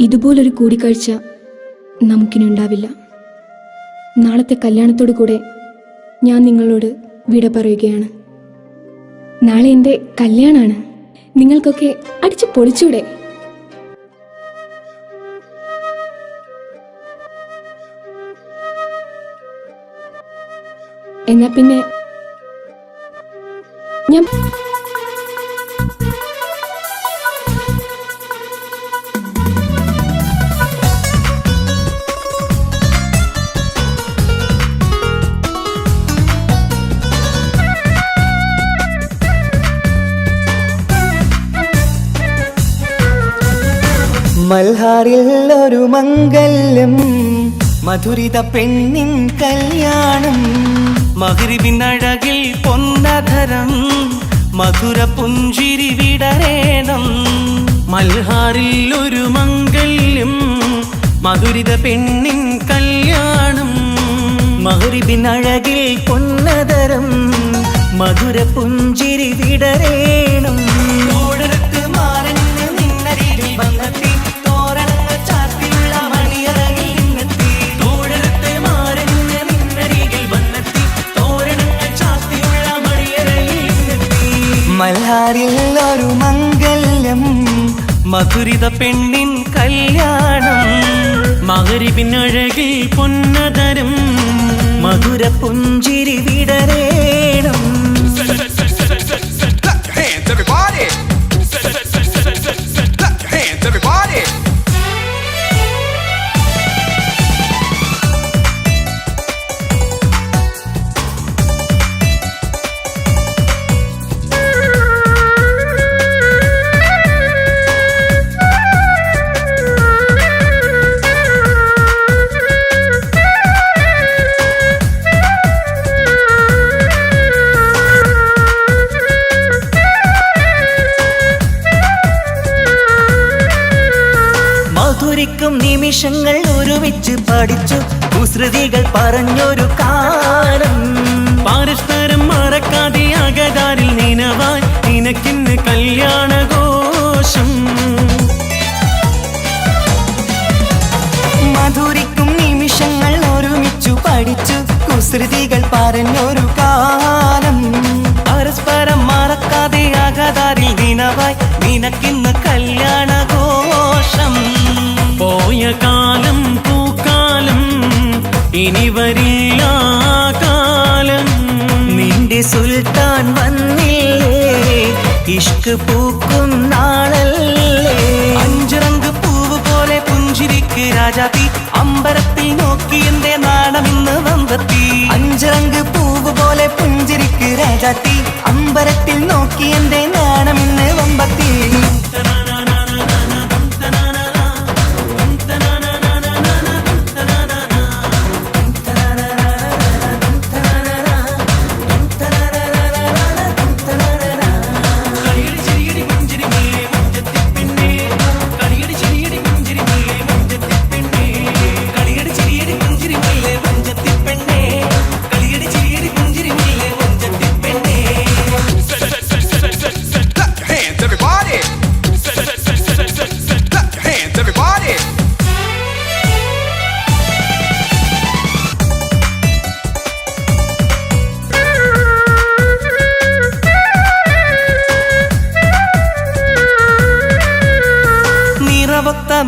ഇതുപോലൊരു കൂടിക്കാഴ്ച നമുക്കിനി ഉണ്ടാവില്ല. നാളത്തെ കല്യാണത്തോടു കൂടെ ഞാൻ നിങ്ങളോട് വിട പറയുകയാണ്. നാളെ എൻ്റെ കല്യാണമാണ്. നിങ്ങൾക്കൊക്കെ അടിച്ചു പൊളിച്ചൂടെ? എന്നാ പിന്നെ ഞാൻ മൽഹാറിൽ ഒരു മംഗല്യം, മധുരിത പെണ്ണിൻ കല്യാണം. മഗ്രിബിൻ അഴകിൽ പൊന്നധരം, മധുര പുഞ്ചിരി വിടരേണം. മൽഹാറിൽ ഒരു മംഗല്യം, മധുരിത പെണ്ണിൻ കല്യാണം. മഗ്രിബിൻ അഴകിൽ പൊന്നധരം, മധുര പുഞ്ചിരി വിടരേണം. മൽഹാറിൽ ഒരു മംഗല്യം, മധുരിത പെണ്ണിൻ കല്യാണം. മഗ്രിബിൻ അഴകിൽ പൊന്നധരം, മധുര പുഞ്ചിരി വിടരേണം. മധുരിക്കും നിമിഷങ്ങൾ ഒരുമിച്ച് പഠിച്ചു, കുസൃതികൾ പറഞ്ഞൊരു കാലം. പരസ്പരം മറക്കാതെ അകതാരിൽ നിനവായി നിനക്കിന്ന് കല്യാണഘോഷം. മധുരിക്കും നിമിഷങ്ങൾ ഒരുമിച്ചു പഠിച്ചു, കുസൃതികൾ പറഞ്ഞൊരു കാലം. പരസ്പരം മറക്കാതെ അകതാരിൽ നിനവായി നിനക്കിന്ന് കല്യാണഘോഷം. പോയ കാലം പൂക്കാലം, ഇനി വരില്ല കാലം. നിന്റെ സുൽത്താൻ വന്നില്ലേ, ഇഷ്ക് പൂക്കും നാളല്ലേ. അഞ്ചിറങ്ക് പൂവ് പോലെ പുഞ്ചിരിക്ക് രാജാത്തി, അമ്പരത്തിൽ നോക്കി എന്റെ നാണമിന്ന് വമ്പത്തി. അഞ്ചിറങ്ക് പൂവ് പോലെ പുഞ്ചിരിക്ക് രാജാത്തി, അമ്പരത്തിൽ നോക്കി എന്റെ നാണമിന്ന് വമ്പത്തി.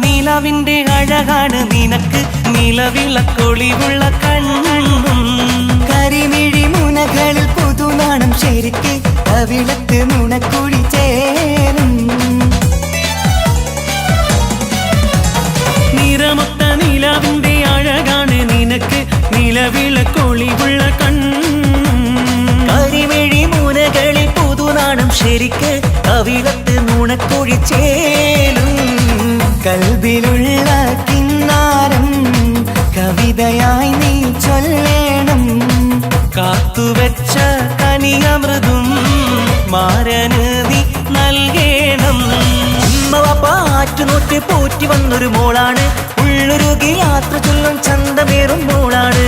നിലവിന്റെ അഴകാണ് നിനക്ക്, നിലവിളക്കൊളിവുള്ള കണ്ണും. കരിമിഴി മുനകളിൽ പുതുനാണം ശരിക്ക്, കവിളത്ത് നുണക്കുഴി ചേരും. നിറമൊത്ത നിലവിന്റെ അഴകാണ് നിനക്ക്, നിലവിളക്കൊളിവുള്ള കണ്ണും. കരിമിഴി മുനകളിൽ പുതുനാണം ശരിക്ക്, കവിളത്ത് നുണക്കുഴി ചേരും. കൽബിലുള്ള കിന്നാരം കവിതയായി നീ ചൊല്ലേണം. കാത്തുവെച്ച കനിയമൃതും മാരന് നീ നൽകേണം. പാറ്റുനോറ്റ് പോറ്റി വന്നൊരു മോളാണ്, ഉള്ളൊരുകി യാത്ര ചൊല്ലും ചന്തമേറും മോളാണ്.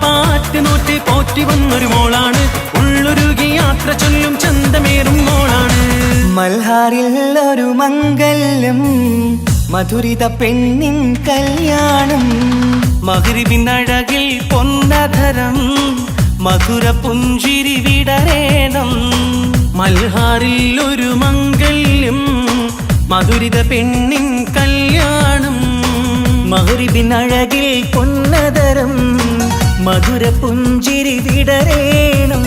പാറ്റുനോറ്റ് പോറ്റി വന്നൊരു മോളാണ്, ഉള്ളൊരുകി യാത്ര ചൊല്ലും ചന്തമേറും മോളാണ്. മൽഹാറിൽ ഒരു മംഗല്യം, മധുരിത പെണ്ണിൻ കല്യാണം. മഗ്രിബിൻ അഴകിൽ പൊന്നധരം മധുര പുഞ്ചിരി വിടരേണം. മൽഹാറിൽ ഒരു മംഗല്യം മധുരിത പെണ്ണിൻ കല്യാണം. മഗ്രിബിൻ അഴകിൽ പൊന്നധരം മധുര പുഞ്ചിരി വിടരേണം.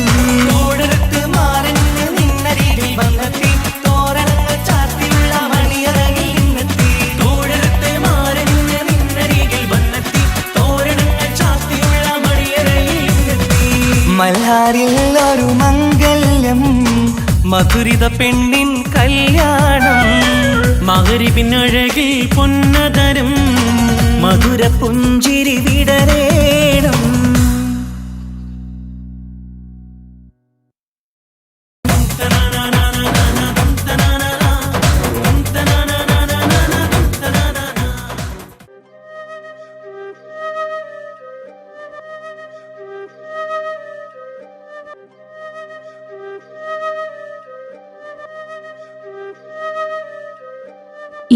തോടരത്ത് മാറന്ന് നിന്നരികിൽ വന്നെത്തി തോരണങ്ങൾ ചാർത്തിയുള്ള മണിയറകിൽ നിന്നെത്തി. തോടരത്ത് മാറന്ന് നിന്നരികിൽ വന്നെത്തി തോരണങ്ങൾ ചാർത്തിയുള്ള മണിയറകിൽ നിന്നെത്തി. മൽഹാറിൽ ഒരു മംഗല്യം മധുരിത പെണ്ണിൻ കല്യാണം. മഗ്രിബിൻ അഴകിൽ പൊന്നതരം മധുര പുഞ്ചിരി വിടരേണം.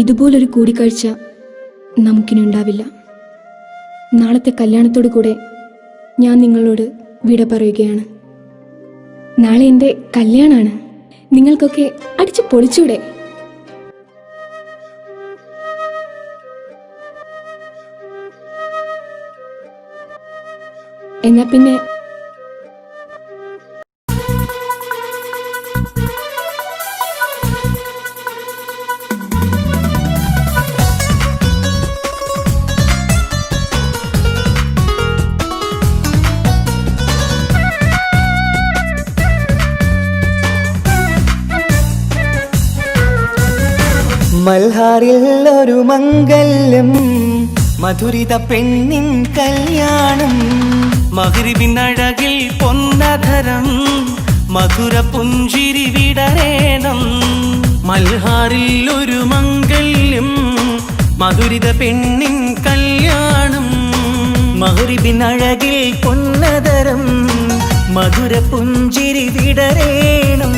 ഇതുപോലൊരു കൂടിക്കാഴ്ച നമുക്കിനി ഉണ്ടാവില്ല. നാളത്തെ കല്യാണത്തോടു കൂടെ ഞാൻ നിങ്ങളോട് വിട പറയുകയാണ്. നാളെ എൻ്റെ കല്യാണമാണ്. നിങ്ങൾക്കൊക്കെ അടിച്ചു പൊളിച്ചൂടെ? എന്നാ പിന്നെ മൽഹാറിൽ ഒരു മംഗല്യം മധുരിത പെണ്ണിൻ കല്യാണം. മഗ്രിബിൻ അഴകിൽ പൊന്നധരം മധുര പുഞ്ചിരി വിടരേണം. മൽഹാറിൽ ഒരു മംഗല്യം മധുരിത പെണ്ണിൻ കല്യാണം. മഗ്രിബിൻ അഴകിൽ പൊന്നധരം മധുര പുഞ്ചിരി വിടരേണം.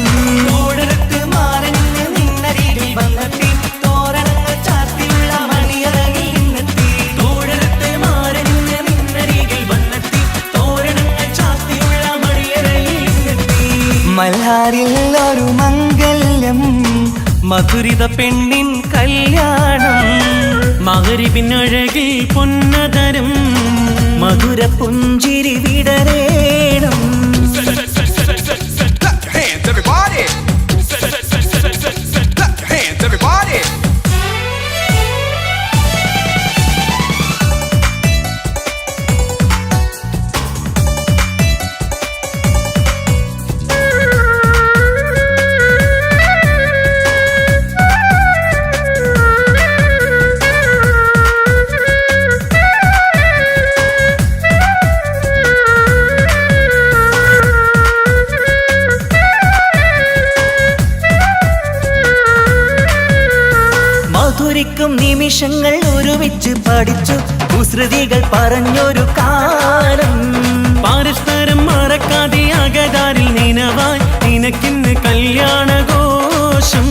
തോടരത്ത് മാറന്ന് നിന്നരികിൽ വന്നെത്തി തോരണങ്ങൾ ചാർത്തിയുള്ള മണിയറകിൽ നിന്നെത്തി. തോടരത്ത് മാറന്ന് നിന്നരികിൽ വന്നെത്തി തോരണങ്ങൾ ചാർത്തിയുള്ള മണിയറകിൽ നിന്നെത്തി. മൽഹാറിൽ ഒരു മംഗല്യം മധുരിത പെണ്ണിൻ കല്യാണം. മഗ്രിബിൻ അഴകിൽ പൊന്നതരം മധുര പുഞ്ചിരി വിടരേണം. Clap your hands, everybody. Clap your hands, everybody. മധുരിക്കും നിമിഷങ്ങൾ ഒരുമിച്ച് പഠിച്ചു കുസൃതികൾ പറഞ്ഞൊരു കാലം. പരസ്പരം മറക്കാതെ അകതാരിൽ നിനവായി നിനക്കിന്ന് കല്യാണഘോഷം.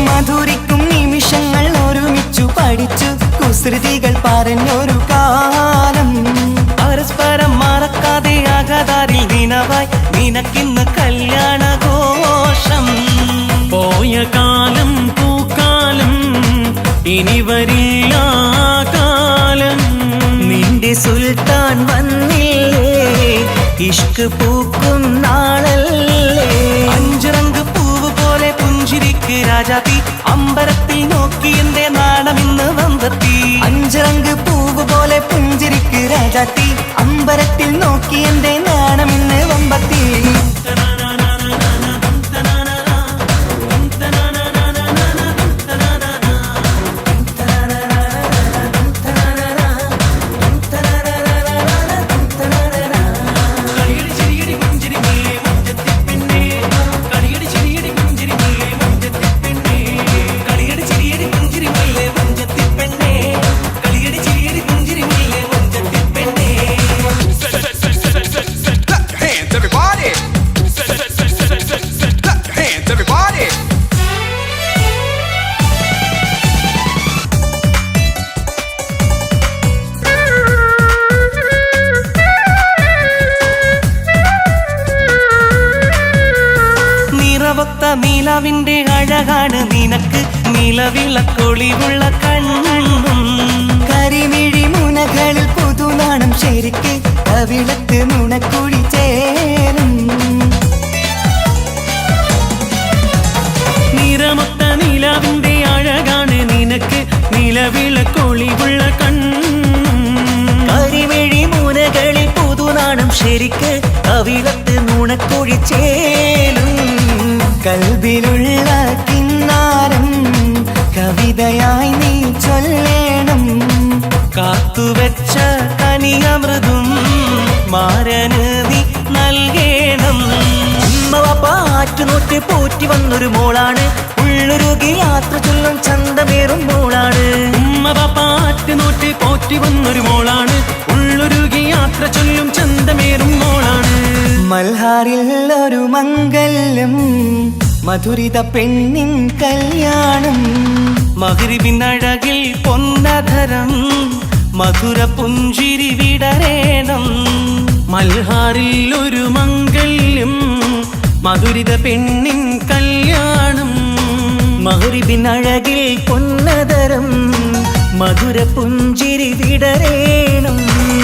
മധുരിക്കും നിമിഷങ്ങൾ ഒരുമിച്ചു പഠിച്ചു കുസൃതികൾ പറഞ്ഞൊരു കാലം. പരസ്പരം മറക്കാതെ അകതാരിൽ നിനവായി നിനക്കിന്ന് കല്യാണഘോഷം. പോയ കാലം പൂക്കാലം ഇനി വരില്ല കാലം. നിന്റെ സുൽത്താൻ വന്നില്ലേ ഇഷ്ക് പൂക്കും നാളല്ലേ. അഞ്ചിറങ്ക് പൂവ് പോലെ പുഞ്ചിരിക്ക് രാജാത്തി അമ്പരത്തിൽ നോക്കി എന്റെ നാണമിന്ന് വന്നെത്തി. അഞ്ചിറങ്ക് പൂവ് പോലെ പുഞ്ചിരിക്ക് രാജാത്തി അമ്പരത്തിൽ നോക്കി എന്റെ നാണമിന്ന് വമ്പത്തി. Clap your hands, everybody. നീലാവിന്റെ അഴകാണ് നിനക്ക് നിലവിളക്കൊളിവുള്ള കണ്ണും കരിമിഴി മുനകളിൽ പുതുനാണം ശരിക്ക് കവിളത്ത് നുണക്കുഴി ചേരും നിറമൊത്ത നീലാവിന്റെ അഴകാണ് നിനക്ക് നിലവിളക്കൊളിവുള്ള കണ്ണും കരിമിഴി മുനകളിൽ പുതുനാണം ശരിക്ക് കവിളത്ത് നുണക്കുഴി ചേരും കൽബിലുള്ള കിന്നാരം കവിതയായി നീ ചൊല്ലേണം കാത്തുവെച്ച കനിയമൃതും മാരന് നീ നൽകേണം പാറ്റുനോറ്റ് പോറ്റി വന്നൊരു മോളാണ് ഉള്ളൊരുകി യാത്ര ചൊല്ലും ചന്തമേറും മോളാണ് ഉമ്മ പാറ്റുനോറ്റ് പോറ്റി വന്നൊരു മോളാണ് ഉള്ളൊരുകി യാത്ര ചൊല്ലും ചന്തമേറും മോളാണ് മൽഹാറിൽ ഒരു മംഗല്യം മധുരിത പെണ്ണിൻ കല്യാണം മഗ്രിബിനഴകിൽ പൊന്നധരം മധുര പുഞ്ചിരി വിടരേണം മൽഹാറിൽ ഒരു മംഗല്യം മധുരിത പെണ്ണിൻ കല്യാണം മഗ്രിബിനഴകിൽ പൊന്നതരം മധുര പുഞ്ചിരി വിടരേണം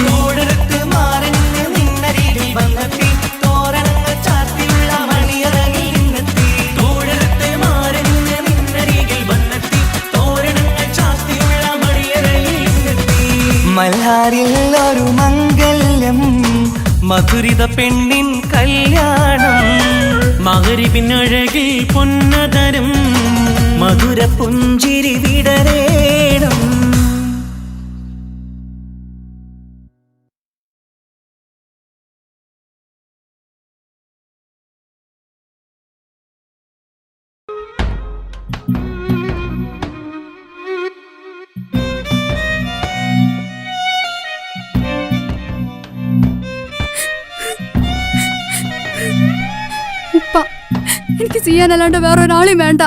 തോടരത്ത് മാറഞ്ഞ് നിന്നരികിൽ വന്നെത്തി തോരണങ്ങൾ ചാർത്തിയുള്ള മണിയറകിൽ നിന്നെത്തി തോടരത്ത് മാറഞ്ഞ് നിന്നരികിൽ വന്നെത്തി തോരണങ്ങൾ ചാർത്തിയുള്ള മണിയറകിൽ നിന്നെത്തി മൽഹാറിൽ ഒരു മംഗല്യം മധുരിത പെണ്ണിൻ കല്യാണം മഗ്രിബിനഴകിൽ പൊന്നതരം മധുര പുഞ്ചിരി വിടരേണം ഉപ്പ, എനിക്ക് ചെയ്യാനല്ലാണ്ട് വേറൊരാളെയും വേണ്ട.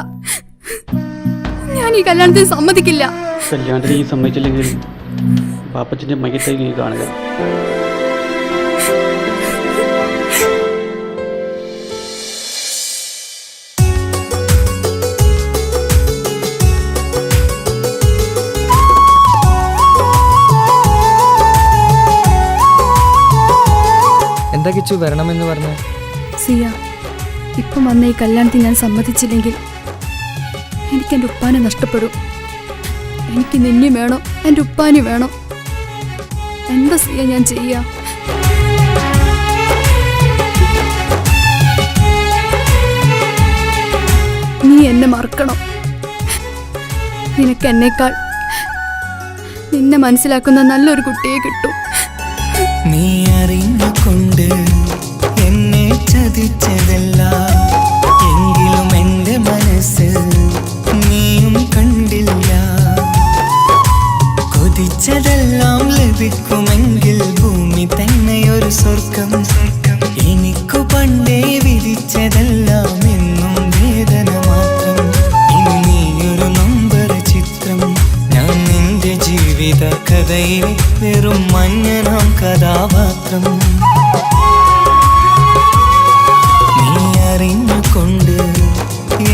ഞാൻ ഈ കല്യാണത്തിന് സമ്മതിക്കില്ല. കല്യാണത്തിന് ഈ സമ്മതിച്ചില്ലെങ്കിൽ പാപ്പച്ചൻ്റെ മയ്യത്തായി നീ കാണുക. എന്താ കിച്ചു വരണമെന്ന് പറഞ്ഞു? സിയ, ഇപ്പം വന്ന ഈ കല്യാണത്തിന് ഞാൻ സമ്മതിച്ചില്ലെങ്കിൽ എനിക്ക് എൻ്റെ ഉപ്പാനെ നഷ്ടപ്പെടും. എനിക്ക് നിന്നെ വേണം, എൻ്റെ ഉപ്പാനെ വേണം. എന്താ സിയ ഞാൻ ചെയ്യാ? നീ എന്നെ മറക്കണം. നിനക്ക് എന്നേക്കാൾ നിന്നെ മനസ്സിലാക്കുന്ന നല്ലൊരു കുട്ടിയെ കിട്ടും. നീ അറിഞ്ഞുകൊണ്ട് എന്നെ ചതിച്ചതല്ല, എങ്കിലും എൻ്റെ മനസ്സ് നീയും കണ്ടില്ല. കൊതിച്ചതെല്ലാം ലഭിക്കുമെങ്കിൽ ഭൂമി തന്നെ ഒരു സ്വർഗം. എനിക്കു പണ്ടേ വിധിച്ചതെല്ലാം എന്നും വേദന മാത്രം. ഇനി നീയൊരു നമ്പർ ചിത്രം, ഞാൻ നിന്റെ ജീവിത കഥയിൽ വെറും മഞ്ഞനാം കഥാപാത്രം. നീ അറിഞ്ഞുകൊണ്ട്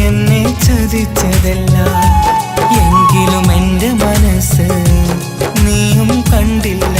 എന്നെ ചതിച്ചതല്ല, എങ്കിലും എൻ്റെ മനസ്സ് നീയും കണ്ടില്ല.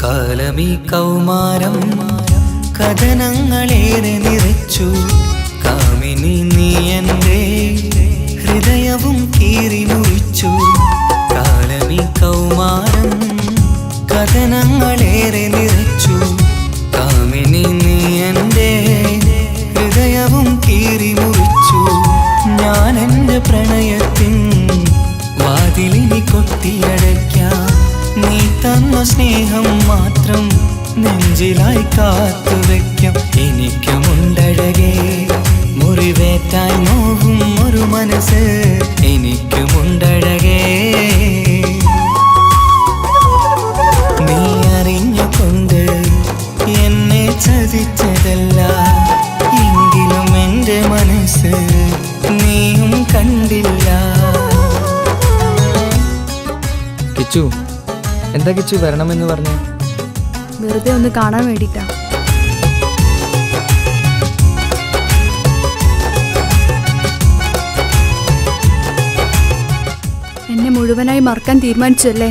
കാലമീ കൗമാരം കഥനങ്ങളേറെ നിറച്ചു. കാമിനി നീ എൻ്റെ ഹൃദയവും കീറി മുറിച്ചു. കാലമീ കൗമാരം കഥനങ്ങളേറെ നിറച്ചു. കാമിനി നീ എൻ്റെ ഹൃദയവും കീറി മുറിച്ചു. ഞാൻ എൻ്റെ പ്രണയത്തിൻ നിനക്കായി കാത്തുവെക്കും എനിക്കുമുണ്ടഴകേ മുറിവേറ്റാൻ നോവും ഒരു മനസ്സ് എനിക്കുമുണ്ടഴകേ നീ അറിഞ്ഞുകൊണ്ട് എന്നെ ചതിച്ചതല്ല എങ്കിലും എൻ്റെ മനസ്സ് നീയും കണ്ടില്ല. കിച്ചു, എന്താ കിച്ചു വരണമെന്ന് പറഞ്ഞു? വെറുതെ ഒന്ന് കാണാൻ വേണ്ടിട്ടാ. എന്നെ മുഴുവനായി മറക്കാൻ തീരുമാനിച്ചല്ലേ?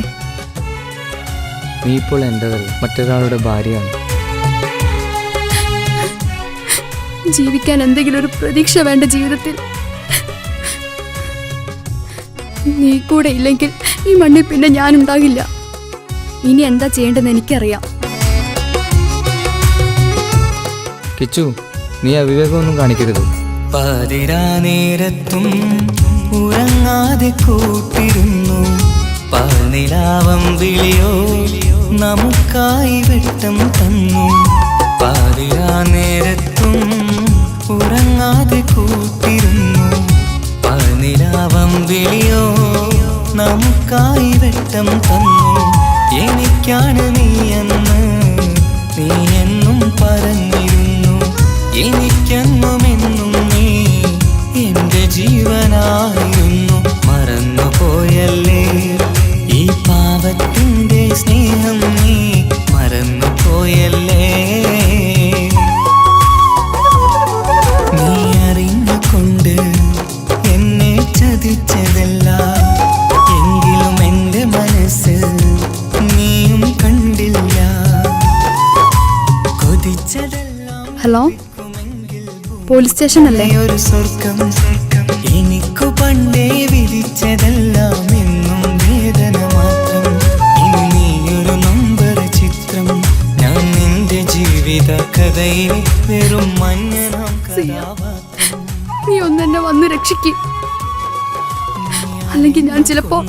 നീ ഇപ്പോൾ എൻ്റെതല്ല, മറ്റൊരാളുടെ ഭാര്യയാണ്. ജീവിക്കാൻ എന്തെങ്കിലും ഒരു പ്രതീക്ഷ വേണ്ട ജീവിതത്തിൽ. നീ കൂടെ ഇല്ലെങ്കിൽ ഈ മണ്ണിൽ പിന്നെ ഞാനുണ്ടാകില്ല. ഇനി എന്താ ചെയ്യേണ്ടതെന്ന് എനിക്കറിയാം. കിച്ചു, നീ അവിവേകമൊന്നും കാണിക്കരുത്. പാതിരാ നേരത്തും ഉറങ്ങാതെ കൂട്ടിരുന്നു പാൽനിലാവം വിളിയോ നമുക്കായി വെട്ടം തന്നു. പാതിരാ നേരത്തും ഉറങ്ങാതെ കൂട്ടിരുന്നു പാൽനിലാവം വിളിയോ നമുക്കായി വെട്ടം തന്നു. എനിക്കാണ് നീയെന്ന് നീ എന്നും പറഞ്ഞിരുന്നു. എനിക്കെന്നുമെന്നും നീ എൻ്റെ ജീവനായിരുന്നു. മറന്നുപോയല്ലേ ഈ പാവത്തിൻ്റെ സ്നേഹം, നീ മറന്നുപോയല്ലേ. നീ അറിഞ്ഞുകൊണ്ട് എന്നെ ചതിച്ചതല്ല എങ്കിലും എൻ്റെ മനസ്സ് നീയും കണ്ടില്ല. കൊതിച്ചതെല്ലാം ഹലോ, പോലീസ് സ്റ്റേഷൻ അല്ലേ? ഒരു സ്വർഗം എനിക്കു പണ്ടേ വിധിച്ചതെല്ലാം എന്നും വേദന മാത്രം. ഇനി നീയൊരു നമ്പർ ചിത്രം, ഞാൻ നിന്റെ ജീവിത കഥയിൽ വെറും മഞ്ഞനാം കഥാപാത്രം. നീ ഒന്നെന്നെ വന്ന് രക്ഷിക്കും, അല്ലെങ്കിൽ ഞാൻ ചിലപ്പോ.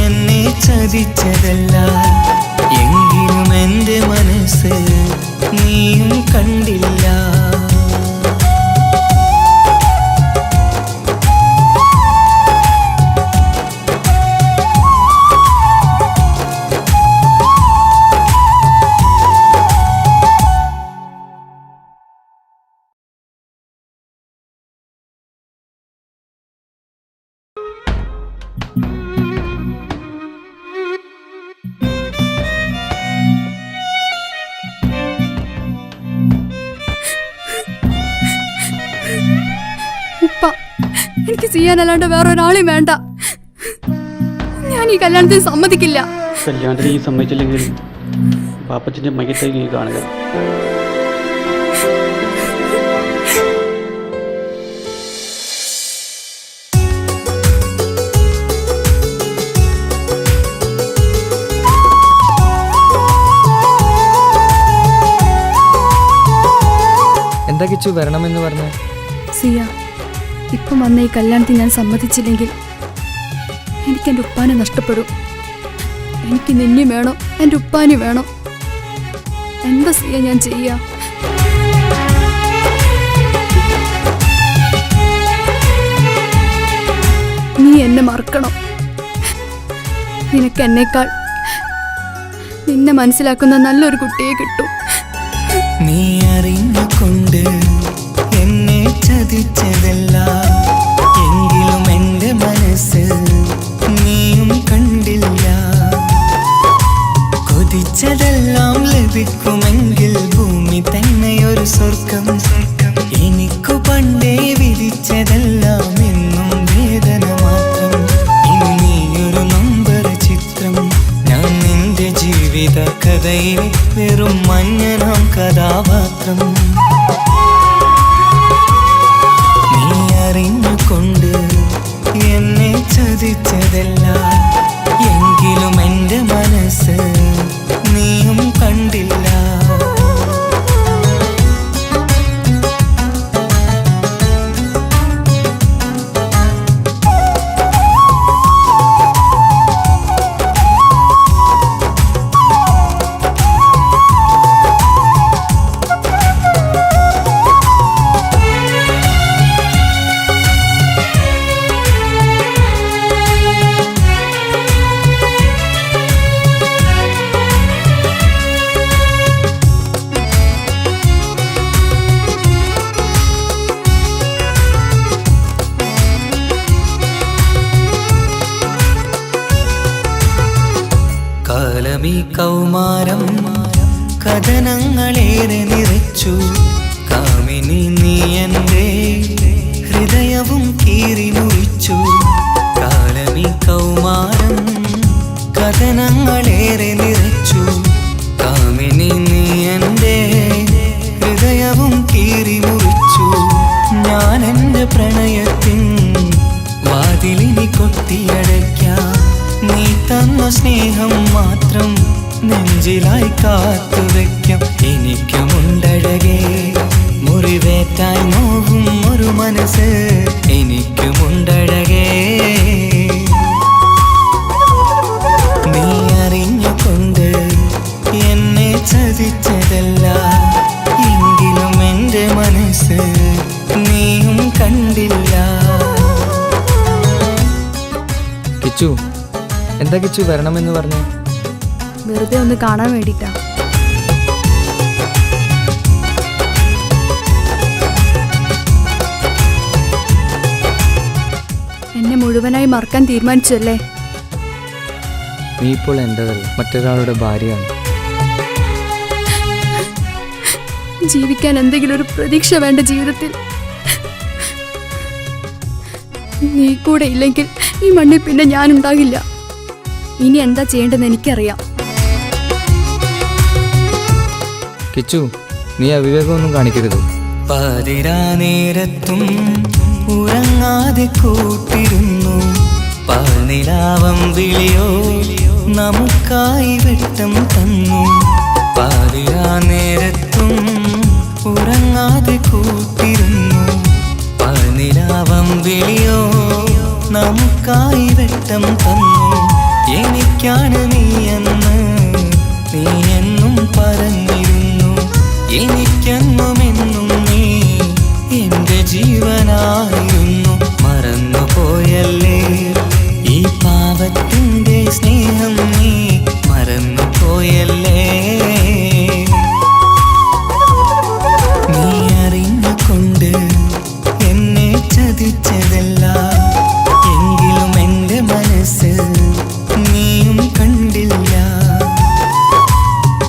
എന്നെ ചതിച്ചതല്ല എങ്കിലും എൻ്റെ മനസ്സ് നീയും കണ്ടില്ല. ഉപ്പ, എനിക്ക് ചെയ്യാനല്ലാണ്ട് വേറെ ഒരാളെയും വേണ്ട. ഞാൻ ഈ കല്യാണത്തിന് സമ്മതിക്കില്ല. കല്യാണത്തിന് ഈ സമ്മതിച്ചില്ലെങ്കിൽ പാപ്പച്ചൻ്റെ മയ്യത്തായി നീ കാണുക. എന്താ കിച്ചു വരണമെന്ന് പറഞ്ഞു? സിയ, ഇപ്പം വന്ന ഈ കല്യാണത്തിന് ഞാൻ സമ്മതിച്ചില്ലെങ്കിൽ എനിക്ക് എൻ്റെ ഉപ്പാനെ നഷ്ടപ്പെടും. എനിക്ക് നിന്നെ വേണം, എൻ്റെ ഉപ്പാനെ വേണം. എന്താ സിയ ഞാൻ ചെയ്യാ? നീ എന്നെ മറക്കണം. നിനക്ക് എന്നേക്കാൾ നിന്നെ മനസ്സിലാക്കുന്ന നല്ലൊരു കുട്ടിയെ കിട്ടും. നീ അറിഞ്ഞുകൊണ്ട് എന്നെ ചതിച്ചതല്ല എങ്കിലും എൻ്റെ മനസ്സ് നീയും കണ്ടില്ല. കൊതിച്ചതെല്ലാം ലഭിക്കുമെങ്കിൽ ഭൂമി തന്നെയൊരു സ്വർഗം. എനിക്കു പണ്ടേ വിധിച്ചതെല്ലാം എന്നും വേദന മാത്രം. ഇനി നീയൊരു നമ്പർ ചിത്രം, ഞാൻ നിന്റെ ജീവിത കഥയിൽ വെറും മഞ്ഞനാം കഥാപാത്രം. കാലമീ കൗമാരം കഥനങ്ങളേറെ നിറച്ചു. കാമിനി നീ എൻ്റെ ഹൃദയവും കീറി മുറിച്ചു. കാലമീ കൗമാരം കഥനങ്ങളേറെ നിറച്ചു. കാമിനി നീ എൻ്റെ ഹൃദയവും കീറി മുറിച്ചു. ഞാൻ എൻ്റെ പ്രണയത്തിൻ വാതിലിനി കൊട്ടിയടയ്ക്കാം. നീ തന്ന സ്നേഹം മാത്രം നെഞ്ചിലായി കാത്തുവെക്കാം. എനിക്കുമുണ്ടഴകേ മുറിവേറ്റായി നോവും ഒരു മനസ്സ്. എനിക്കുമുണ്ടഴകേ നീ അറിഞ്ഞുകൊണ്ട് എന്നെ ചതിച്ചതല്ല. എങ്കിലും എൻ്റെ മനസ്സ് നീയും കണ്ടില്ല. കിച്ചു, എന്താ കിച്ചു വരണമെന്ന് പറഞ്ഞു? വെറുതെ ഒന്ന് കാണാൻ വേണ്ടിട്ടാ. എന്നെ മുഴുവനായി മറക്കാൻ തീരുമാനിച്ചല്ലേ? നീ ഇപ്പോൾ എൻ്റെതല്ല, മറ്റൊരാളുടെ ഭാര്യയാണ്. ജീവിക്കാൻ എന്തെങ്കിലും ഒരു പ്രതീക്ഷ വേണ്ട ജീവിതത്തിൽ. നീ കൂടെ ഇല്ലെങ്കിൽ ഈ മണ്ണിൽ പിന്നെ ഞാനുണ്ടാകില്ല. ഇനി എന്താ ചെയ്യേണ്ടതെന്ന് എനിക്കറിയാം. കിച്ചു, നീ അവിവേകമൊന്നും കാണിക്കരുത്. പാതിരാ നേരത്തും ഉറങ്ങാതെ കൂട്ടിരുന്നു. പാൽനിലാവം വിളിയോ നമുക്കായി വെട്ടം തന്നു. പാതിരാ നേരത്തും ഉറങ്ങാതെ കൂട്ടിരുന്നു. പാൽനിലാവം വിളിയോ നമുക്കായി വെട്ടം തന്നു. എനിക്കാണ് നീയെന്ന് നീ എന്നും പറഞ്ഞിരുന്നു. എനിക്കെന്നുമെന്നും നീ എൻ്റെ ജീവനായിരുന്നു. മറന്നുപോയല്ലേ ഈ പാവത്തിൻ്റെ സ്നേഹം, നീ മറന്നുപോയല്ലേ. നീ അറിഞ്ഞുകൊണ്ട് എന്നെ ചതിച്ചതല്ല. എങ്കിലും എൻ്റെ മനസ്സ് നീയും കണ്ടില്ല.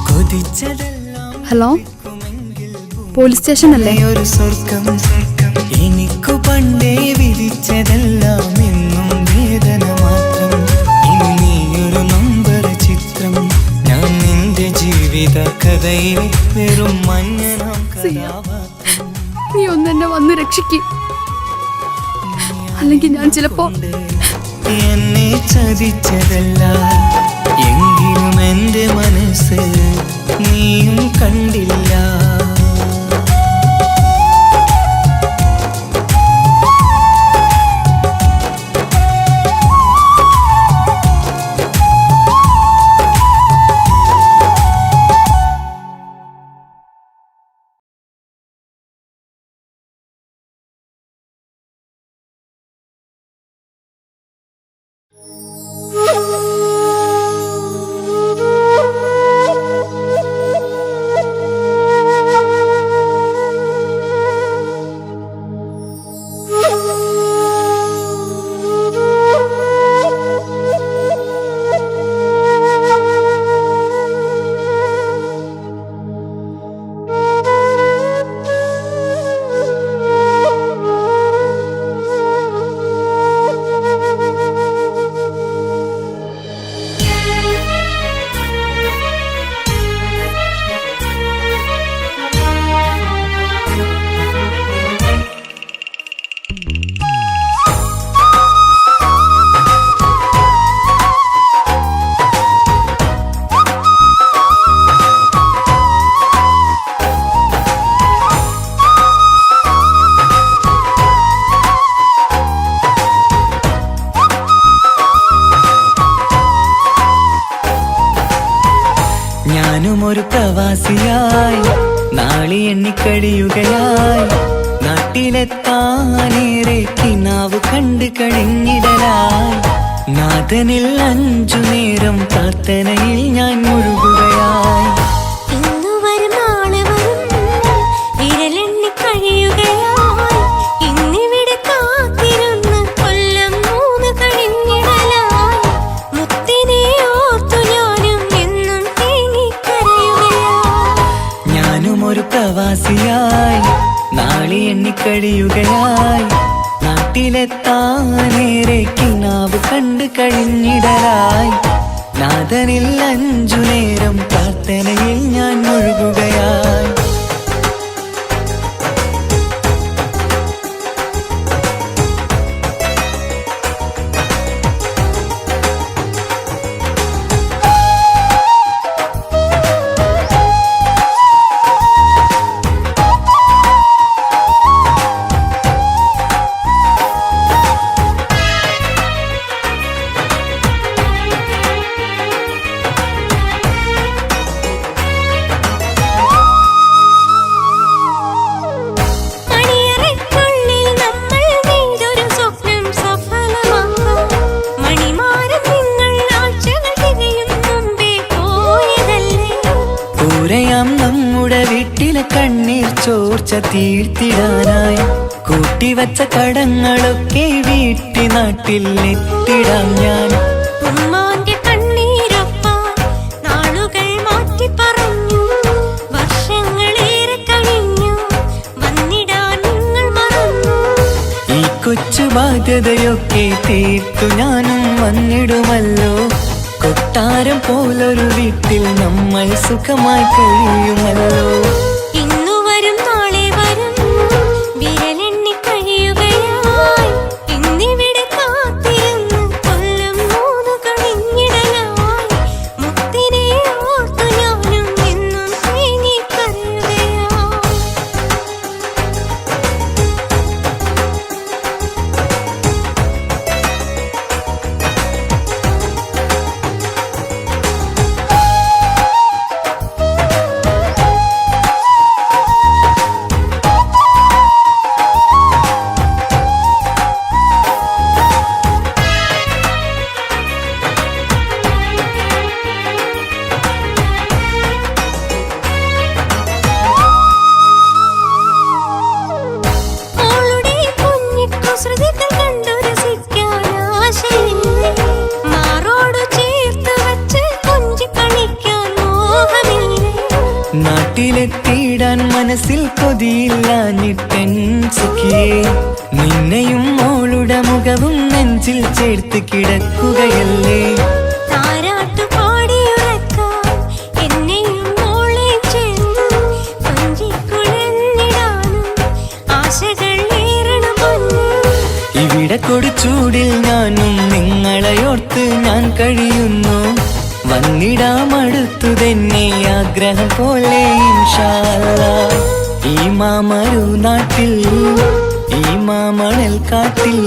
കൊതിച്ചതെല്ലാം ഹലോ, പോലീസ് സ്റ്റേഷൻ അല്ലേ? ഒരു സ്വർഗം എനിക്കു പണ്ടേ വിധിച്ചതെല്ലാം എന്നും വേദന മാത്രം. ഇനി നീയൊരു നമ്പർ ചിത്രം, ഞാൻ നിന്റെ ജീവിത കഥയിലെ വെറും മഞ്ഞനാം കഥാപാത്രം. നീ ഒന്നെന്നെ വന്ന് രക്ഷിക്ക്, അല്ലെങ്കിൽ ഞാൻ ചിലപ്പോ എന്നെ ചതിച്ചതല്ല. എങ്കിലും എൻ്റെ മനസ്സ് നീയും കണ്ടില്ല. ഞാനും ഒരു പ്രവാസിയായി നാളി എണ്ണിക്കഴിയുകയായി. നാട്ടിലെത്താനേറെ കിനാവ് കണ്ട് കഴിഞ്ഞിടലായി. നാഥനിൽ 5 നേരം പ്രാർത്ഥനയിൽ ഞാൻ മുഴുകുകയായി. മുത്തിനെ ഓർത്തു ഞാനും എന്നും നാളുകളായി നാളെ എണ്ണിക്കഴിയുകയായി നാട്ടിലെത്താനേറെ കിനാവ് കണ്ടു കഴിഞ്ഞിടലായി നാഥനിൽ 5 നേരം പ്രാർത്ഥനയിൽ ഞാൻ മുഴുകുകയായി നമ്മുടെ വീട്ടിലെ കണ്ണീർ ചോർച്ച തീർത്തിടാനായി കൂട്ടിവച്ച കടങ്ങളൊക്കെ വീട്ടി നാട്ടിൽ എത്തിടാം ഞാൻ നാളുകൾ മാറ്റി പറഞ്ഞു വർഷങ്ങളേറെ കഴിഞ്ഞു വന്നിടാൻ നിങ്ങൾ മറന്നു ഈ കൊച്ചു ബാധ്യതയൊക്കെ തീർത്തു ഞാനും വന്നിടുമല്ലോ കൊട്ടാരം പോലൊരു വീട്ടിൽ നമ്മൾ സുഖമായി കഴിയുമല്ലോ ഇന്നു വരും നാളെ വരും വിരലെണ്ണി കഴിയുകയായി ഇന്നിവിടെ കാത്തിരുന്ന് കൊല്ലം 3 കഴിഞ്ഞിടലായി മുത്തിനെ ഓർത്തു ഞാനും എന്നും തേങ്ങിക്കരയുകയായി നാട്ടിലെത്തിയിടാൻ മനസ്സിൽ കൊതിയില്ലാഞ്ഞിട്ടൻ സുഖിയേ നിന്നെയും മോളുടെ മുഖവും നെഞ്ചിൽ ചേർത്ത് കിടക്കുകയല്ലേ ഇവിടെ കൊടുച്ചൂടിൽ ഞാനും നിങ്ങളെയോർത്ത് ഞാൻ കഴിയുന്നു വന്നിടാം അടുത്തു തന്നെ ആഗ്രഹം പോലെ ഇൻഷാ അല്ലാഹ് ഈ മാമരു നാട്ടിൽ ഈ മാമണൽ കാട്ടിൽ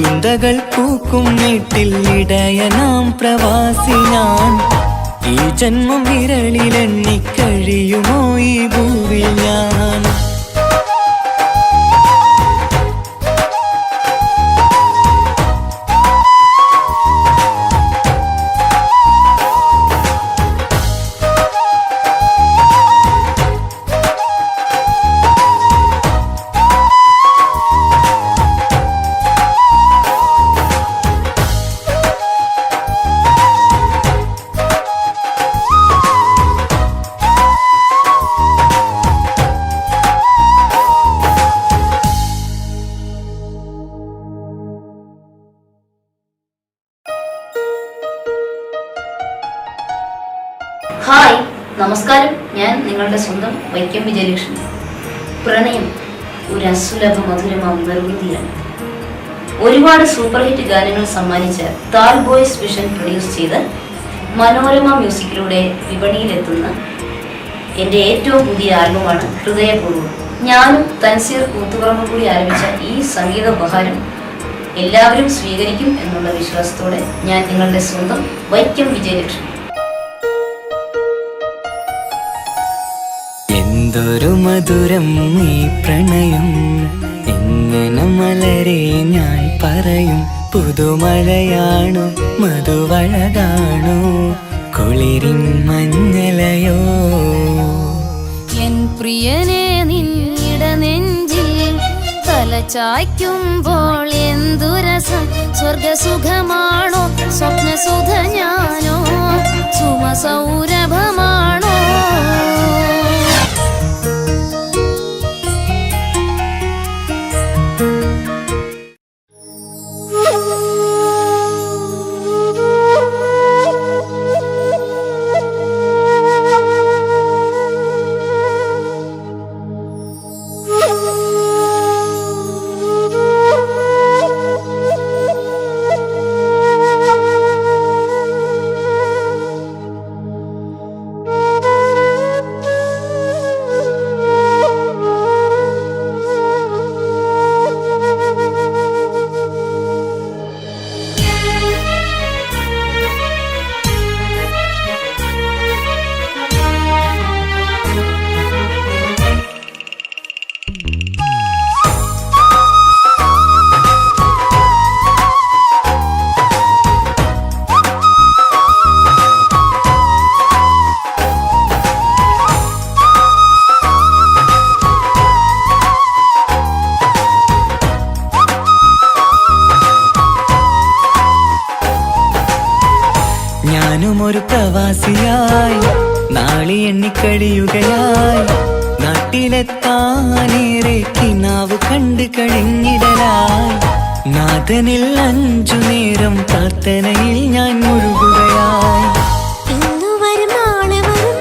ഇന്ദകൾ പൂക്കും വീട്ടിൽ ഇടയനാം പ്രവാസി ഞാൻ ഈ ജന്മം വിരളിലെണ്ണി കഴിയുമോ ഈ ഭൂവിൽ ഞാൻ ഹായ് നമസ്കാരം, ഞാൻ നിങ്ങളുടെ സ്വന്തം വൈക്കം വിജയലക്ഷ്മി. പ്രണയം ഒരു അസുലഭ മധുരമാം നിർവൃതിയാണ്. ഒരുപാട് സൂപ്പർ ഹിറ്റ് ഗാനങ്ങൾ സമ്മാനിച്ച താൽ ബോയ്സ് വിഷൻ പ്രൊഡ്യൂസ് ചെയ്ത് മനോരമ മ്യൂസിക്കിലൂടെ വിപണിയിലെത്തുന്ന എൻ്റെ ഏറ്റവും പുതിയ ആൽബമാണ് ഹൃദയപൂർവ്വം. ഞാനും തൻസീർ കൂത്തുപറമ്പ് കൂടി ആരംഭിച്ച ഈ സംഗീത ഉപഹാരം എല്ലാവരും സ്വീകരിക്കും എന്നുള്ള വിശ്വാസത്തോടെ ഞാൻ നിങ്ങളുടെ സ്വന്തം വൈക്കം വിജയലക്ഷ്മി. എന്തൊരു മധുരം ഈ പ്രണയം എങ്ങനെ മലരെ ഞാൻ പറയും പുതുമഴയാണോ മധുവഴകാണോ കുളിരിൻ മഞ്ഞലയോ എൻ പ്രിയനെ നിന്നിട നെഞ്ചിൽ തലചായ്ക്കുമ്പോൾ എന്തുരസം സ്വർഗസുഖമാണോ സ്വപ്നസുധ ഞാനോ സുമസൗരഭമാണോ പ്രവാസിയായി നാളി എണ്ണിക്കഴിയുകയായി നാട്ടിലെത്താനേറെ കിനാവ് കണ്ടു കഴിഞ്ഞിടലായി നാഥനിൽ 5 നേരം പ്രാർത്ഥനയിൽ ഞാൻ മുഴുകുകയായി. ഇന്നു വരും നാളെ വരും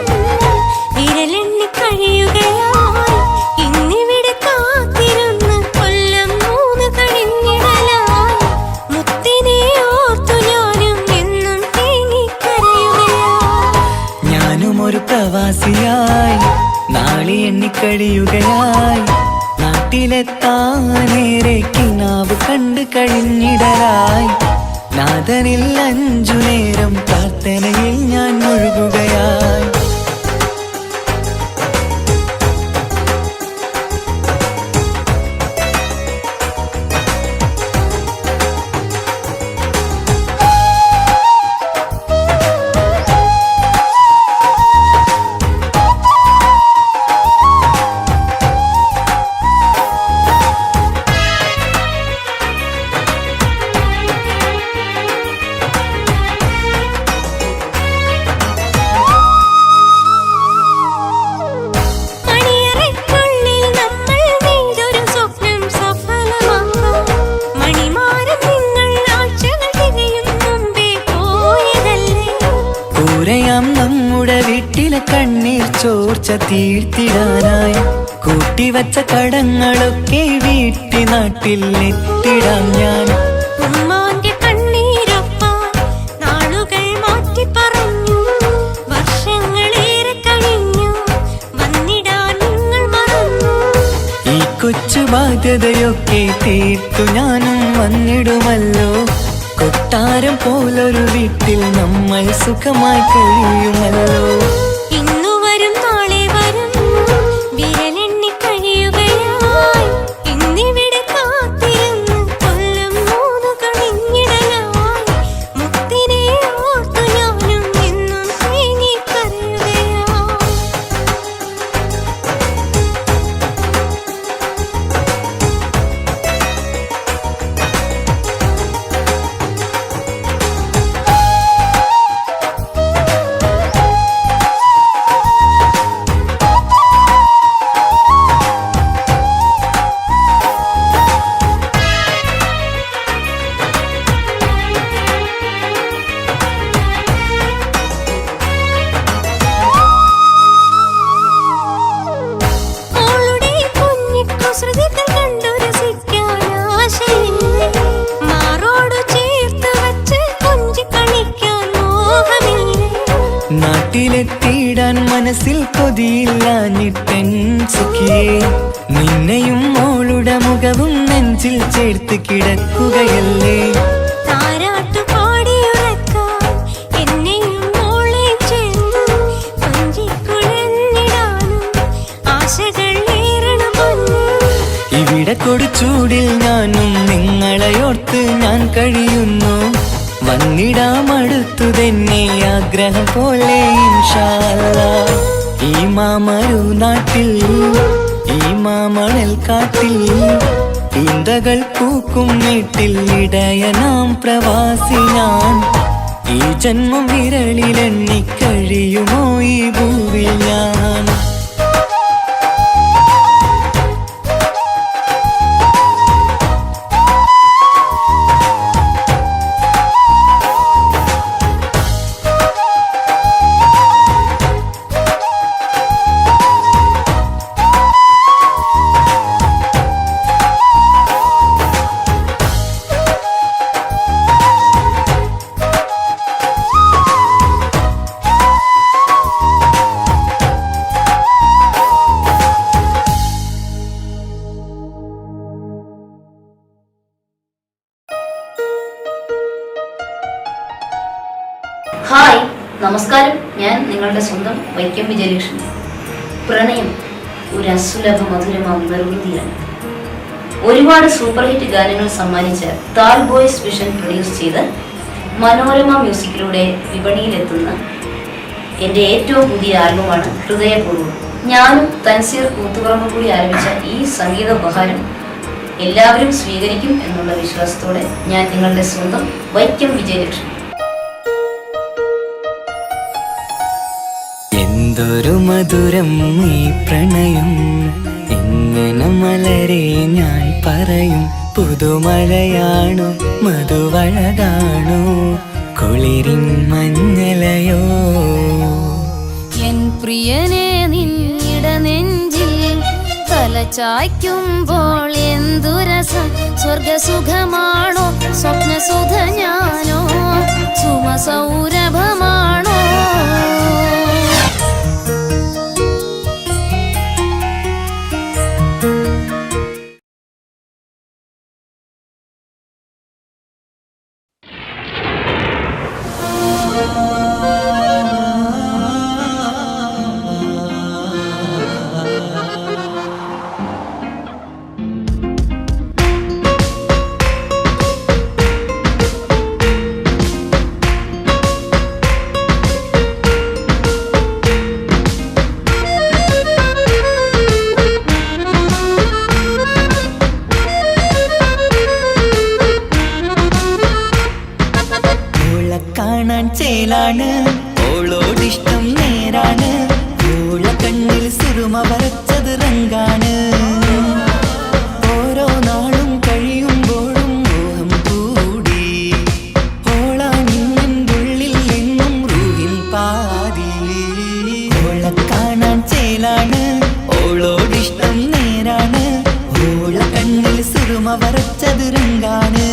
വിരലെണ്ണി കഴിയുകയായി ഇന്നിവിടെ കാത്തിരുന്ന് കൊല്ലം 3 കഴിഞ്ഞിടലായി മുത്തിനെ ഓർത്തു ഞാനും എന്നും തേങ്ങിക്കരയുകയായി. ഞാനും ഒരു പ്രവാസിയായി നാളി എണ്ണിക്കഴിയുകയായി നാട്ടിലെത്താനേറെ കിനാവ് കണ്ടു കഴിഞ്ഞിടലായി നാഥനിൽ 5 നേരം പ്രാർത്ഥനയിൽ ഞാൻ മുഴുകുകയായി. മണിയറയ്ക്കുള്ളിൽ നമ്മൾ നെയ്തൊരു സ്വപ്നം സഫലമാക്കാം. മണിമാരം നിങ്ങൾ ആഴ്ചകൾ തികയും മുമ്പേ പോയതല്ലേ. കൂരയാം നമ്മുടെ വീട്ടിലെ കണ്ണീർ ചോർച്ച തീർത്തിടാനായി കൂട്ടിവച്ച കടങ്ങളൊക്കെ വീട്ടി നാട്ടിൽ എത്തിടാം ഞാൻ. ഉമ്മാന്റെ കണ്ണീരൊപ്പാൻ നാളുകൾ മാറ്റി പറഞ്ഞു. വർഷങ്ങളേറെ കഴിഞ്ഞു വന്നിടാൻ നിങ്ങൾ മറന്നു. ഈ കൊച്ചു ബാധ്യതയൊക്കെ തീർത്തു ഞാനും വന്നിടുമല്ലോ. കൊട്ടാരം പോലൊരു വീട്ടിൽ നമ്മൾ സുഖമായി കഴിയുമല്ലോ. ഇന്നു വരും നാളെ വരും വിരലെണ്ണി കഴിയുകയായി ഇന്നിവിടെ കാത്തിരുന്ന് കൊല്ലം 3 കഴിഞ്ഞിടലായി മുത്തിനെ ഓർത്തു ഞാനും എന്നും തേങ്ങിക്കരയുകയായി. മോളുടെ കുഞ്ഞിക്കുസൃതികൾ കണ്ടു രസിക്കാൻ ആശയില്ലേ. മാറോടു ചേർത്ത് വച്ച് കൊഞ്ചി കളിക്കാൻ മോഹമില്ലേ. നാട്ടിലെത്തിയിടാൻ മനസ്സിൽ കൊതിയില്ലാഞ്ഞിട്ടെൻ സുഖിയേ നിന്നെയും മോളുടെ മുഖവും നെഞ്ചിൽ ചേർത്ത് കിടക്കുകയല്ലേ. താരാട്ടു പാടിയുറക്കാൻ എന്നെയും മോളെ ചേർത്ത് കൊഞ്ചിക്കുഴഞ്ഞിടാനും ആശകൾ ഏറണം പൊന്നേ. ഇവിടെ കൊടുച്ചൂടിൽ ഞാനും നിങ്ങളെയോർത്ത് ഞാൻ കഴിയുന്നു. വന്നിടാമടുത്തു തന്നെ ആഗ്രഹം പോലെ ഇൻഷാ അല്ലാഹ്. ഈ മാമരു നാട്ടിൽ ഈ മാമണൽ കാട്ടിൽ ഈന്തകൾ പൂക്കും വീട്ടിൽ ഇടയനാം പ്രവാസി ഞാൻ. ഈ ജന്മം വിരളിലെണ്ണി കഴിയുമോ ഈ ഭൂവിൽ ഞാൻ. ഹായ്, നമസ്കാരം. ഞാൻ നിങ്ങളുടെ സ്വന്തം വൈക്കം വിജയലക്ഷ്മി. പ്രണയം ഒരു അസുലഭ മധുരമാം നിർവൃതിയാണ്. ഒരുപാട് സൂപ്പർ ഹിറ്റ് ഗാനങ്ങൾ സമ്മാനിച്ച താൽ ബോയ്സ് വിഷൻ പ്രൊഡ്യൂസ് ചെയ്ത് മനോരമ മ്യൂസിക്കിലൂടെ വിപണിയിലെത്തുന്ന എൻ്റെ ഏറ്റവും പുതിയ ആൽബമാണ് ഹൃദയപൂർവ്വം. ഞാനും തൻസീർ കൂത്തുപറമ്പും കൂടി ആരംഭിച്ച ഈ സംഗീത ഉപഹാരം എല്ലാവരും സ്വീകരിക്കും എന്നുള്ള വിശ്വാസത്തോടെ ഞാൻ നിങ്ങളുടെ സ്വന്തം വൈക്കം വിജയലക്ഷ്മി. എന്തൊരു മധുരം ഈ പ്രണയം, എങ്ങനെ മലരെ ഞാൻ പറയും. പുതുമഴയാണു മധുവഴകാണു കുളിരിൻ മഞ്ഞലയോ. എൻ പ്രിയനെ നിന്നിട നെഞ്ചിൽ തലചായ്ക്കുമ്പോൾ എന്തു രസം. സ്വർഗസുഖമാണോ സ്വപ്നസുധ ഞാനോ സുമസൗരഭമാണോ. കാണാൻ ചേലാണ് ഓളോടിഷ്ടം നേരാണ്. ഓള കണ്ണിൽ സുറുമ വരച്ചത് റങ്കാണ്. ഓരോ നാളും കഴിയുമ്പോഴും മോഹം കൂടി. ഓളാനിന്നുള്ളിൽ എന്നും റൂഹിൻ പാതി. ഓള കാണാൻ ചേലാണ് ഓളോടിഷ്ടം നേരാണ്. ഓള കണ്ണിൽ സുറുമ വരച്ചത് റങ്കാണ്.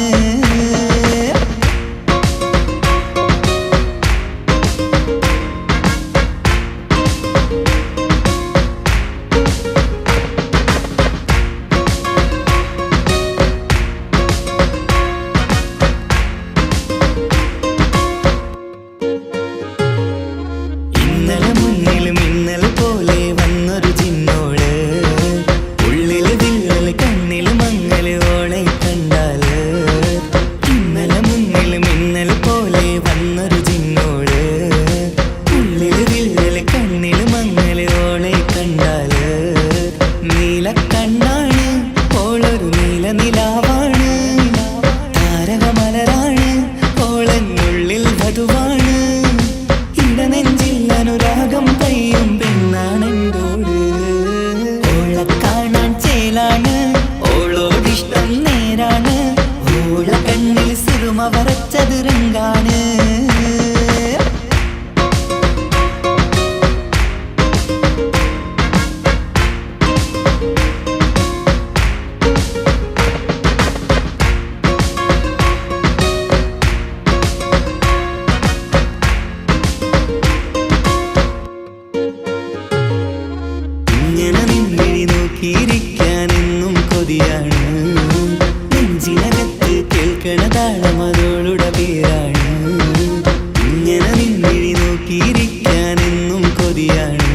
വരച്ചത് രംഗാണ്. ഇങ്ങനെ നിന്നിഴി നോക്കിയിരിക്കാനെന്നും കൊതിയാണ്. നെഞ്ചിനകത്ത് കേൾക്കണ താളം അതോളുടെ പേരാണ്. ഇങ്ങനെ നിന്നിഴി നോക്കിയിരിക്കാനെന്നും കൊതിയാണ്.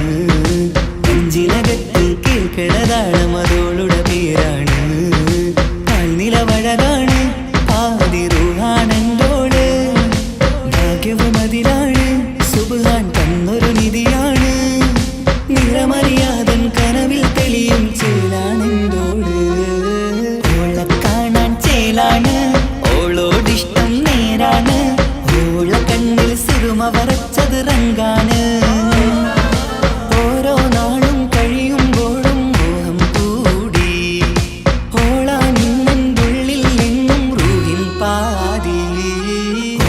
നെഞ്ചിനകത്ത് കേൾക്കണ താളം അതോളുടെ പേരാണ്. കാൽനിലവഴകാണ് ആദി റൂഹാണെന്തോട്. ഭാഗ്യവും അതിലാണ് സുബ്ഹാൻ തന്നൊരു നിധിയാണ്. നിറമറിയാതൻ കനവിൽ തെളിയും ചേലാണെന്തോട്. ഓളെ കാണാൻ ചേലാണ് ഓളോടിഷ്ടം നേരാണ്. ഓള കണ്ണിൽ സുറുമ വരച്ചത് റങ്കാണ്. ഓരോ നാളും കഴിയുമ്പോഴും മോഹം കൂടി. ഓളാനിന്നുള്ളിൽ എന്നും റൂഹിൻ പാതി.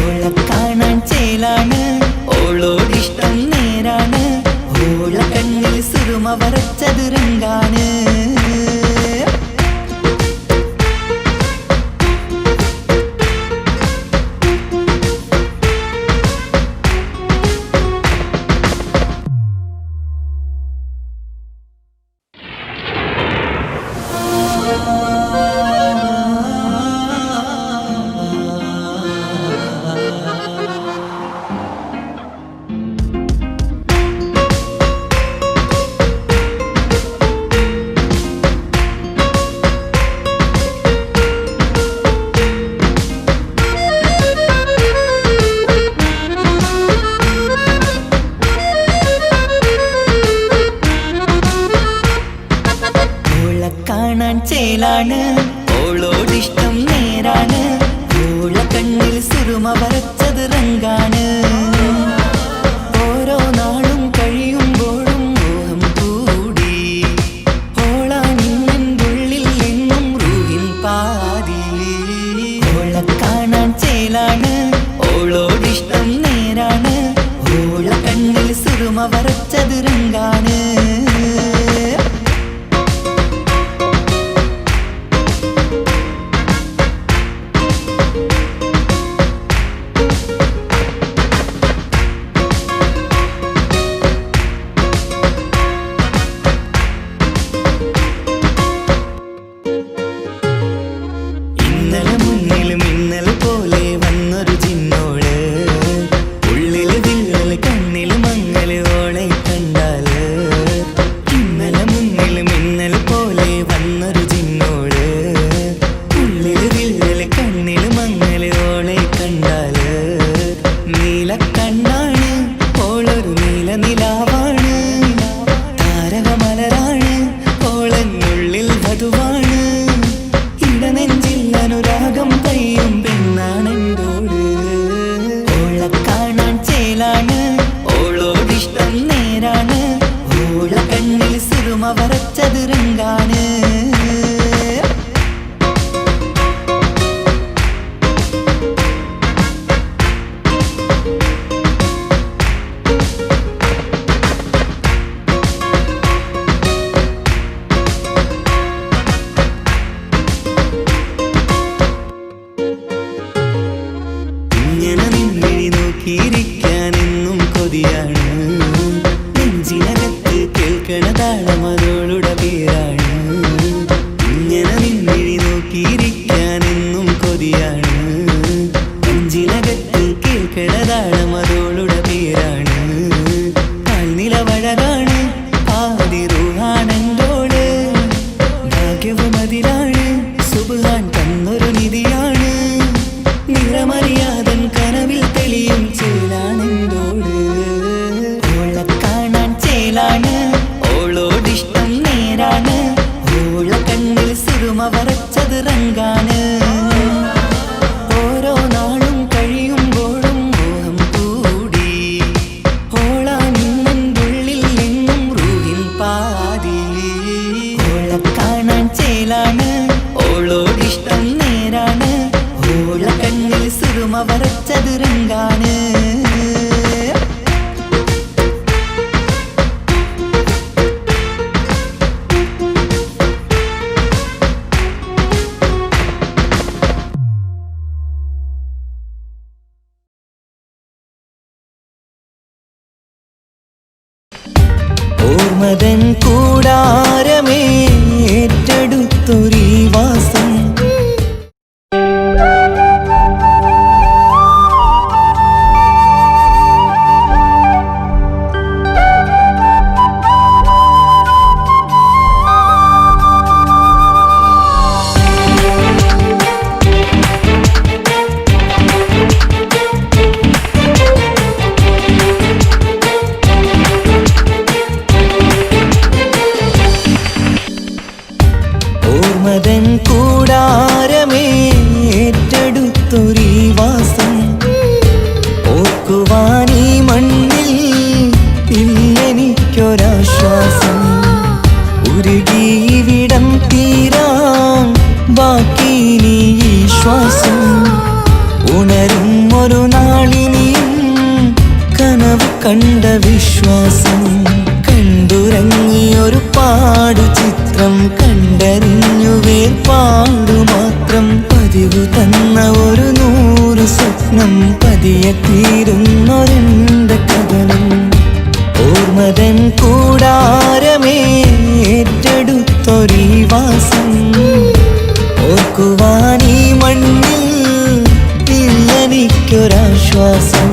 ഓളെ കാണാൻ ചേലാണ് ഓളോടിഷ്ടം നേരാണ്. ഓള കണ്ണിൽ സുറുമ വരച്ചത് രംഗാണ്. കാണാൻ ചേലാണ് ഓളോടിഷ്ടം നേരാണ്. ഓള കണ്ണിൽ സുറുമ വരച്ചത് റങ്കാണ്. ഓരോ നാളും കഴിയുമ്പോൾ കണ്ണിൽ സുറുമ വരച്ചത് റങ്കാണ്. ഓരോ നാളും കഴിയുമ്പോഴും മോഹം കൂടി. ഓളാനിന്നുള്ളിൽ നിന്നും റൂഹിൻ പാതി. ഓളെ കാണാൻ ചേലാണ്, ഓളോടിഷ്ടം നേരാണ്. ഓള കണ്ണിൽ സുറുമ വരച്ചത് റങ്കാണ്. ഓർമ്മതൻ കൂടാരമേ ഏറ്റെടുത്തൊരീ വാസം. ഓർമ്മതൻ കൂടാരമേ ഏറ്റെടുത്തൊരീ വാസം. ഓർക്കുവാനീ മണ്ണിൽ ഇല്ലെനിക്കൊരാശ്വാസം. ഉരുകിവിടം തീരാൻ ബാക്കി നീ ഈ ശ്വാസം. ഉണരും ഒരു നാളിനിയും കനവ് കണ്ട വിശ്വാസം. കണ്ടുറങ്ങിയൊരു പാടു ചിത്രം കണ്ടറിഞ്ഞു വേർപാടു മാത്രം. പതിവ് തന്ന ഒരു 100 സ്വപ്നം പതിയെ തീരുന്നൊരെന്റെ കഥനം. ഓർമ്മതൻ കൂടാരമേ ഏറ്റെടുത്തൊരീ വാസം. ഓർക്കുവാനീ മണ്ണിൽ ഇല്ലെനിക്കൊരാശ്വാസം.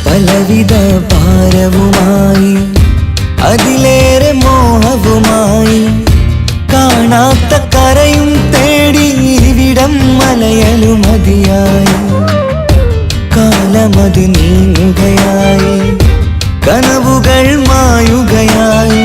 പലവിധ ഭാരവുമായി അതിലേറെ മോഹവുമായി കാണാത്ത കരയും തേടി ഇവിടം മലയലു മതിയായി. കാലമത് നീങ്ങുകയായി, കനവുകൾ മായുകയായി.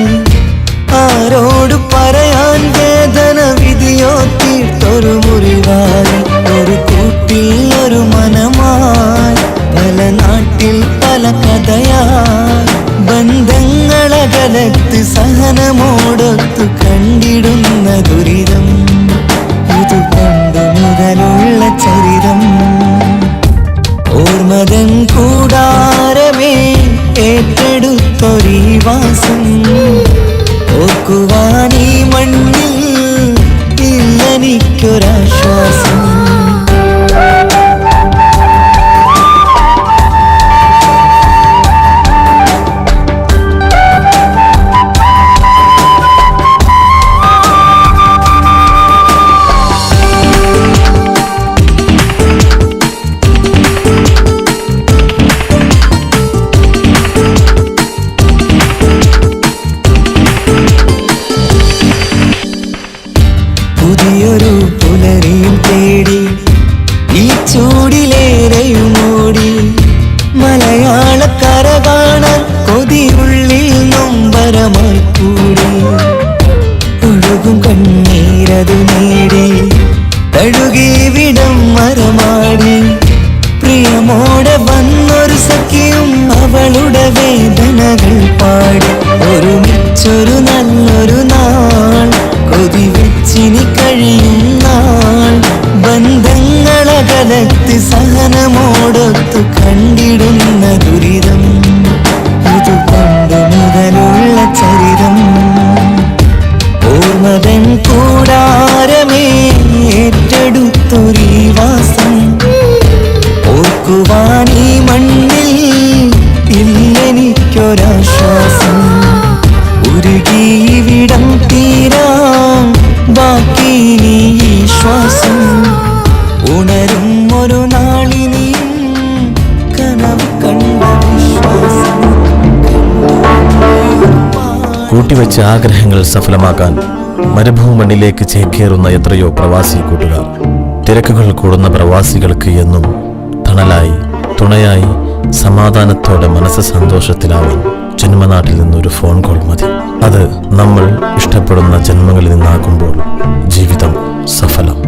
ആരോട് പറയാൻ വേദന വിധിയോ തീർത്തൊരു മുറിവായി. ഒരു കൂട്ടിൽ ഒരു മനമായി, പല നാട്ടിൽ പല കഥയായി. ബന്ധങ്ങളകലത്ത് സഹനമോടൊത്തു കണ്ടിടുന്ന ദുരിതം. ഇത് പണ്ട് മുതലുള്ള ചരിതം. ഓർമ്മതൻ കൂടാരമേ ഏറ്റെടുത്തൊരീ വാസം. ഓർക്കുവാനീ മണ്ണിൽ ഇല്ലെനിക്കൊരാശ്വാസം. പുതിയൊരു പുലരിയും തേടി ഈ ചൂടിലേറെയുമോടി. മലയാളക്കര കാണാൻ കൊതിയുള്ളിൽ നൊമ്പരമായി കൂടി. ഒഴുകും കണ്ണീരതു നേടി തഴുകി വിടം മരമാടി. പ്രിയമോടെ വന്നൊരു സഖിയും അവളുടെ വേദനകൾ പാടി. ഒരുമിച്ചൊരു നല്ലൊരു നാൾ കൊതി വെച്ചിനി കഴിയും നാൾ. ബന്ധങ്ങളകലത്ത് സഹനമോടൊത്തു കണ്ടിടുന്ന ദുരിതം. ഇത് പണ്ട് മുതലുള്ള ചരിതം. ഓർമ്മതൻ കൂടാരമേ ഏറ്റെടുത്തൊരീ വാസം. ഓർക്കുവാനീ മണ്ണിൽ ഇല്ലെനിക്കൊരാശ്വാസം. തീരാൻ ബാക്കി നീ ഈ ശ്വാസം. ഉണരും ഒരു നാളിനിയും കനവ് കണ്ട വിശ്വാസം. കൂട്ടിവെച്ച ആഗ്രഹങ്ങൾ സഫലമാക്കാൻ മരുഭൂമണ്ണിലേക്ക് ചേക്കേറുന്ന എത്രയോ പ്രവാസി കൂട്ടുകാർ. തിരക്കുകൾ കൂടുന്ന പ്രവാസികൾക്ക് എന്നും തണലായി, തുണയായി, സമാധാനത്തോടെ മനസ്സ് സന്തോഷത്തിലാവാൻ ജന്മനാട്ടിൽ നിന്നൊരു ഫോൺ കോൾ മതി. അത് നമ്മൾ ഇഷ്ടപ്പെടുന്ന ജന്മങ്ങളിൽ നിന്നാകുമ്പോൾ ജീവിതം സഫലം.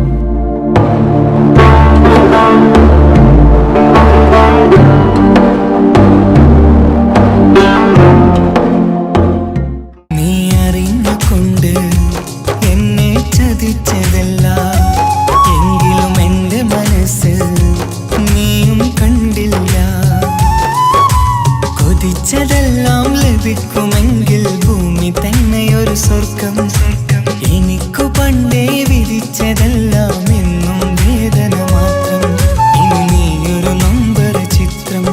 നീ അറിഞ്ഞുകൊണ്ട് എന്നെ ചതിച്ചതല്ല, എങ്കിലും എൻ്റെ മനസ്സ് നീയും കണ്ടില്ല. കൊതിച്ചതെല്ലാം ലഭിക്കുമെങ്കിൽ ഭൂമി തന്നെ ഒരു സ്വർഗം. എനിക്കു പണ്ടേ വിധിച്ചതെല്ലാം എന്നും വേദന മാത്രം. ഇനി നീയൊരു നമ്പർ ചിത്രം,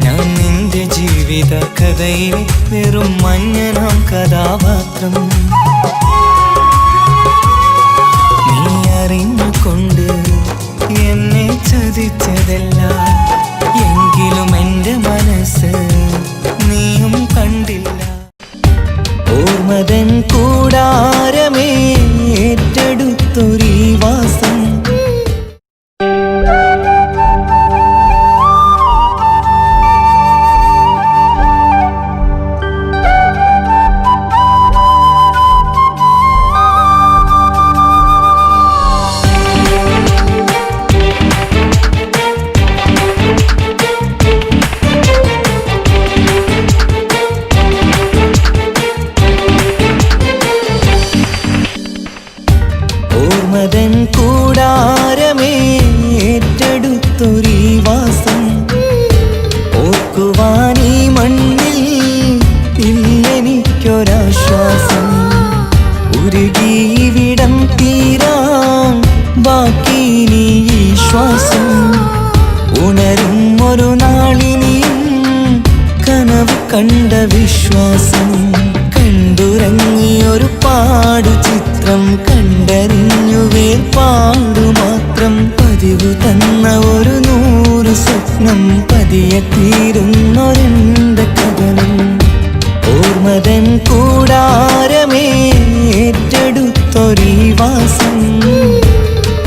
ഞാൻ നിന്റെ ജീവിത കഥയിൽ വെറും മഞ്ഞനാം കഥാപാത്രം. നീ അറിഞ്ഞുകൊണ്ട് എന്നെ ചതിച്ചതല്ല, എങ്കിലും എൻ്റെ മനസ്സ് നീയും കണ്ടില്ല. ഓർമ്മതൻ കൂടാരമേ ഏറ്റെടുത്തൊരീ വാസം. ഓർമ്മതൻ കൂടാരമേ ഏറ്റെടുത്തൊരീ വാസം. ഓർക്കുവാനീ മണ്ണിൽ ഇല്ലെനിക്കൊരാശ്വാസം. ഉരുകിവിടം തീരാൻ ബാക്കി നീ ഈ ശ്വാസം. ഉണരും ഒരു നാളിനിയും കനവ് കണ്ട വിശ്വാസം. കണ്ടുറങ്ങിയൊരു പാടു ചിത്രം കണ്ടറിഞ്ഞു വേർപാടു മാത്രം. പതിവ് തന്ന ഒരു 100 സ്വപ്നം പതിയെ തീരുന്നൊരെന്റെ കഥനം. ഓർമ്മതൻ കൂടാരമേ ഏറ്റെടുത്തൊരീ വാസം.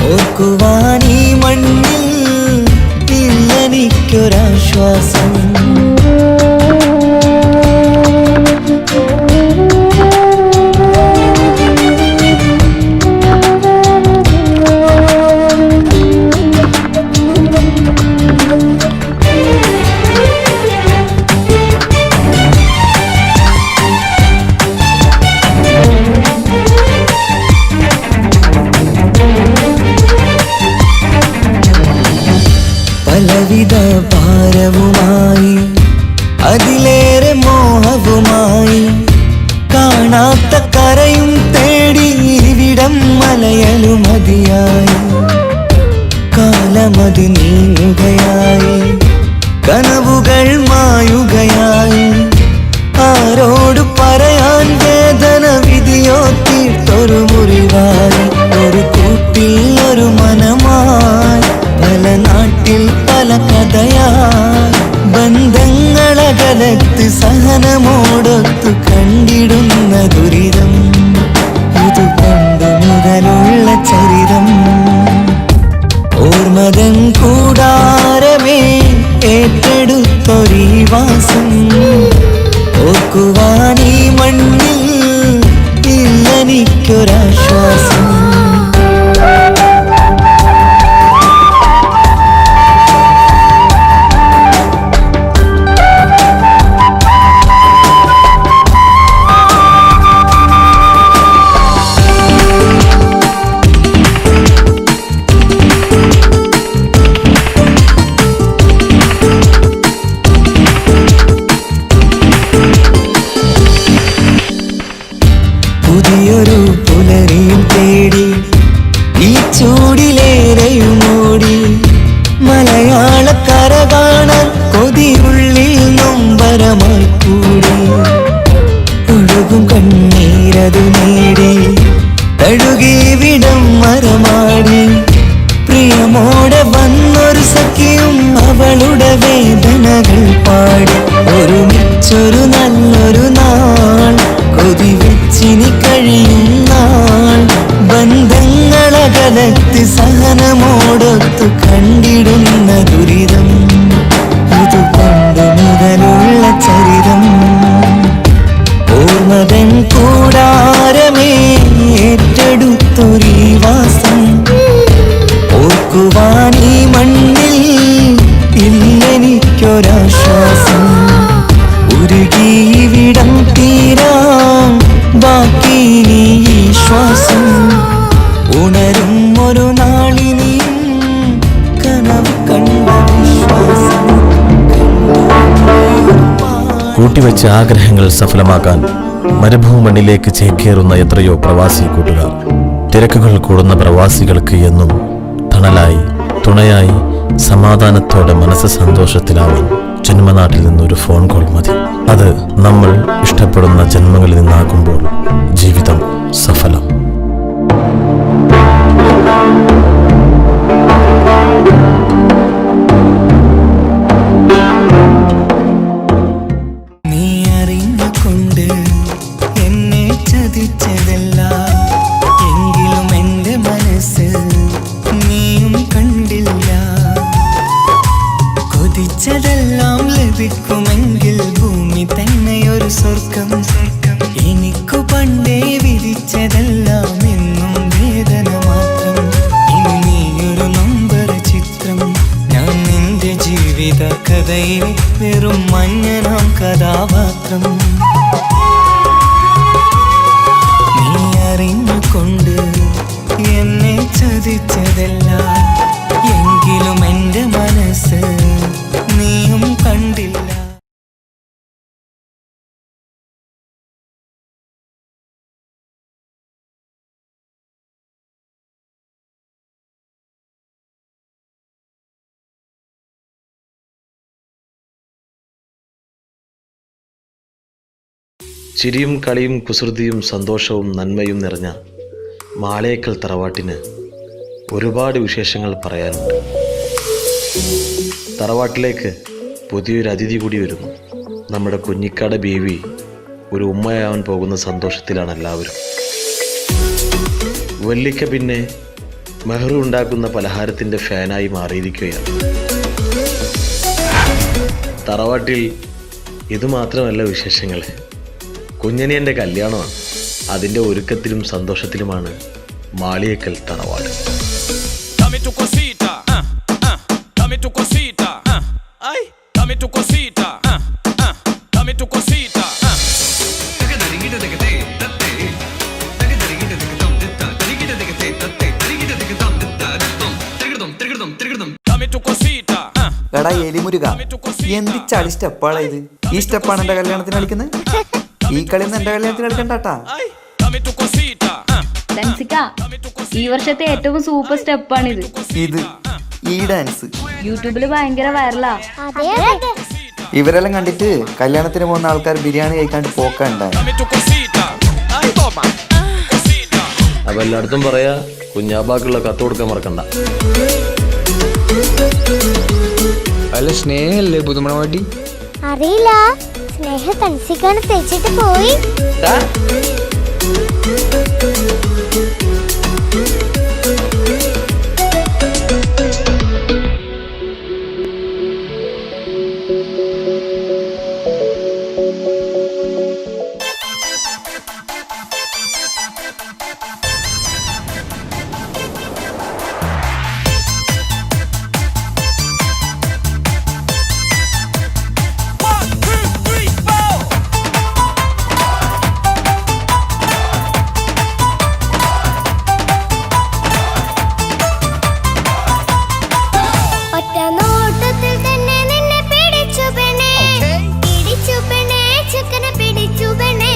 ഓർക്കുവാനീ മണ്ണിൽ ഇല്ലെനിക്കൊരാശ്വാസം. പലവിധ ഭാരവുമായി, അതിലേറെ മോഹവുമായി, കാണാത്ത കരയും തേടി ഇവിടം മലയലുമതിയായി. കാലമതി നീങ്ങുകയായി, കനവുകൾ മായുകയായി. ആരോട് പറയാൻ വേദന വിധിയോ തീർത്തൊരു മുറിവായി. ഒരു കൂട്ടിൽ ഒരു മനമായി, പല നാട്ടിൽ പല കഥയായി. ബന്ധങ്ങളകലത്ത് സഹനമോടൊത്തു കണ്ടിടുന്ന ദുരിതം. ഇത് പണ്ടു മുതലുള്ള ചരിതം. ഓർമ്മതൻ കൂടാരമേ ഏറ്റെടുത്തൊരീ വാസം. ഓർക്കുവാനീ മണ്ണിൽ ഇല്ലെനിക്കൊരാശ്വാസം. പുതിയൊരു പുലരി സഖിയും അവളുടെ വേദനകൾ പാടി ഒരുമിച്ചൊരു നല്ലൊരു നാൾ കൊതി വെച്ചിനി കഴിയും നാൾ ബന്ധങ്ങളകലത്ത് സഹനമോടൊത്തു കണ്ടിടുന്ന ദുരിതം ഇത് പണ്ട് മുതലുള്ള ചരിതം ഓർമ്മതൻ കൂടാരമേ ഏറ്റെടുത്തൊരീ വാസം ഓർക്കുവാൻ ഈ മണ്ണിൽ ഇല്ലെനിക്കൊരാശ്വാസം ഉരുകിയിവിടം തീരാൻ ബാക്കി നീ ഈ ശ്വാസം ഉണരും ഒരു നാളിനിയും കനവ് കണ്ട വിശ്വാസം കൂട്ടിവെച്ച ആഗ്രഹങ്ങൾ സഫലമാക്കാൻ മരുഭൂമണ്ണിലേക്ക് ചേക്കേറുന്ന എത്രയോ പ്രവാസി കൂട്ടുകാർ. തിരക്കുകൾ കൂടുന്ന പ്രവാസികൾക്ക് എന്നും തണലായി തുണയായി സമാധാനത്തോടെ മനസ്സ് സന്തോഷത്തിലാവാൻ ജന്മനാട്ടിൽ നിന്നൊരു ഫോൺ കോൾ മതി. അത് നമ്മൾ ഇഷ്ടപ്പെടുന്ന ജന്മങ്ങളിൽ നിന്നാകുമ്പോൾ ജീവിതം സഫലം. നീ അറിഞ്ഞുകൊണ്ട് എന്നെ ചതിച്ചതല്ല എങ്കിലും എൻ്റെ മനസ്സ് നീയും കണ്ടില്ല. കൊതിച്ചതെല്ലാം ലഭിക്കുമെങ്കിൽ ഭൂമി തന്നെയൊരു സ്വർഗം. എനിക്കു പണ്ടേ വിധിച്ചതെല്ലാം എന്നും വേദന മാത്രം. ഇനി നീയൊരു നമ്പർ ചിത്രം, ഞാൻ നിന്റെ ജീവിത കഥയിൽ വെറും മഞ്ഞനാം കഥാപാത്രം. നീ അറിഞ്ഞുകൊണ്ട് എന്നെ ചതിച്ചതല്ല എങ്കിലും എൻ്റെ മനസ്സ് നീയും കണ്ടില്ല. ചിരിയും കളിയും കുസൃതിയും സന്തോഷവും നന്മയും നിറഞ്ഞ മാളേക്കൽ തറവാട്ടിന് ഒരുപാട് വിശേഷങ്ങൾ പറയാനുണ്ട്. തറവാട്ടിലേക്ക് പുതിയൊരു അതിഥി കൂടി വരുന്നു. നമ്മുടെ കുഞ്ഞിക്കാട് ബേബി ഒരു ഉമ്മയാവാൻ പോകുന്ന സന്തോഷത്തിലാണ് എല്ലാവരും. വല്ലിക്ക പിന്നെ മെഹ്റു ഉണ്ടാക്കുന്ന പലഹാരത്തിൻ്റെ ഫാനായി മാറിയിരിക്കുകയാണ്. തറവാട്ടിൽ ഇതുമാത്രമല്ല വിശേഷങ്ങൾ, കുഞ്ഞനിയൻ്റെ കല്യാണമാണ്. അതിൻ്റെ ഒരുക്കത്തിലും സന്തോഷത്തിലുമാണ് മാളിയേക്കൽ തറവാട്. എടാ എലിമുരുക, എന്ത് ചളി സ്റ്റെപ്പാണ് ഇത്? ഈ സ്റ്റെപ്പാണ് എന്റെ കല്യാണത്തിന് കളിക്കുന്നത്? ഈ കളിയൊന്നും എന്റെ കല്യാണത്തിന് കളിക്കണ്ടാട്ടാ. ഈ വർഷത്തെ ഏറ്റവും സൂപ്പർ സ്റ്റെപ്പാണിത്. ഇത് ഈ ഡാൻസ് യൂട്യൂബിൽ ഭയങ്കര വൈറലാ. ഇവരെല്ലാം കണ്ടിട്ട് കല്യാണത്തിന് പോകുന്ന ആൾക്കാർ ബിരിയാണി കഴിക്കാണ്ട് പോക്കണ്ടായി. അപ്പൊ എല്ലായിടത്തും പറയാ, കുഞ്ഞാബാക്കുള്ള കത്ത് കൊടുക്കാൻ മറക്കണ്ട. അല്ല സ്നേഹല്ലേ പുതുമണവാട്ടി? അറിയില്ല, സ്നേഹ തൻസിക്കാണ് തേച്ചിട്ട് പോയി. ഒറ്റ നോട്ടത്തിൽ തന്നെ നിന്നെ പിടിച്ചു പെണ്ണേ, പിടിച്ചു പെണ്ണേ, ചക്കന് പിടിച്ചു പെണ്ണേ.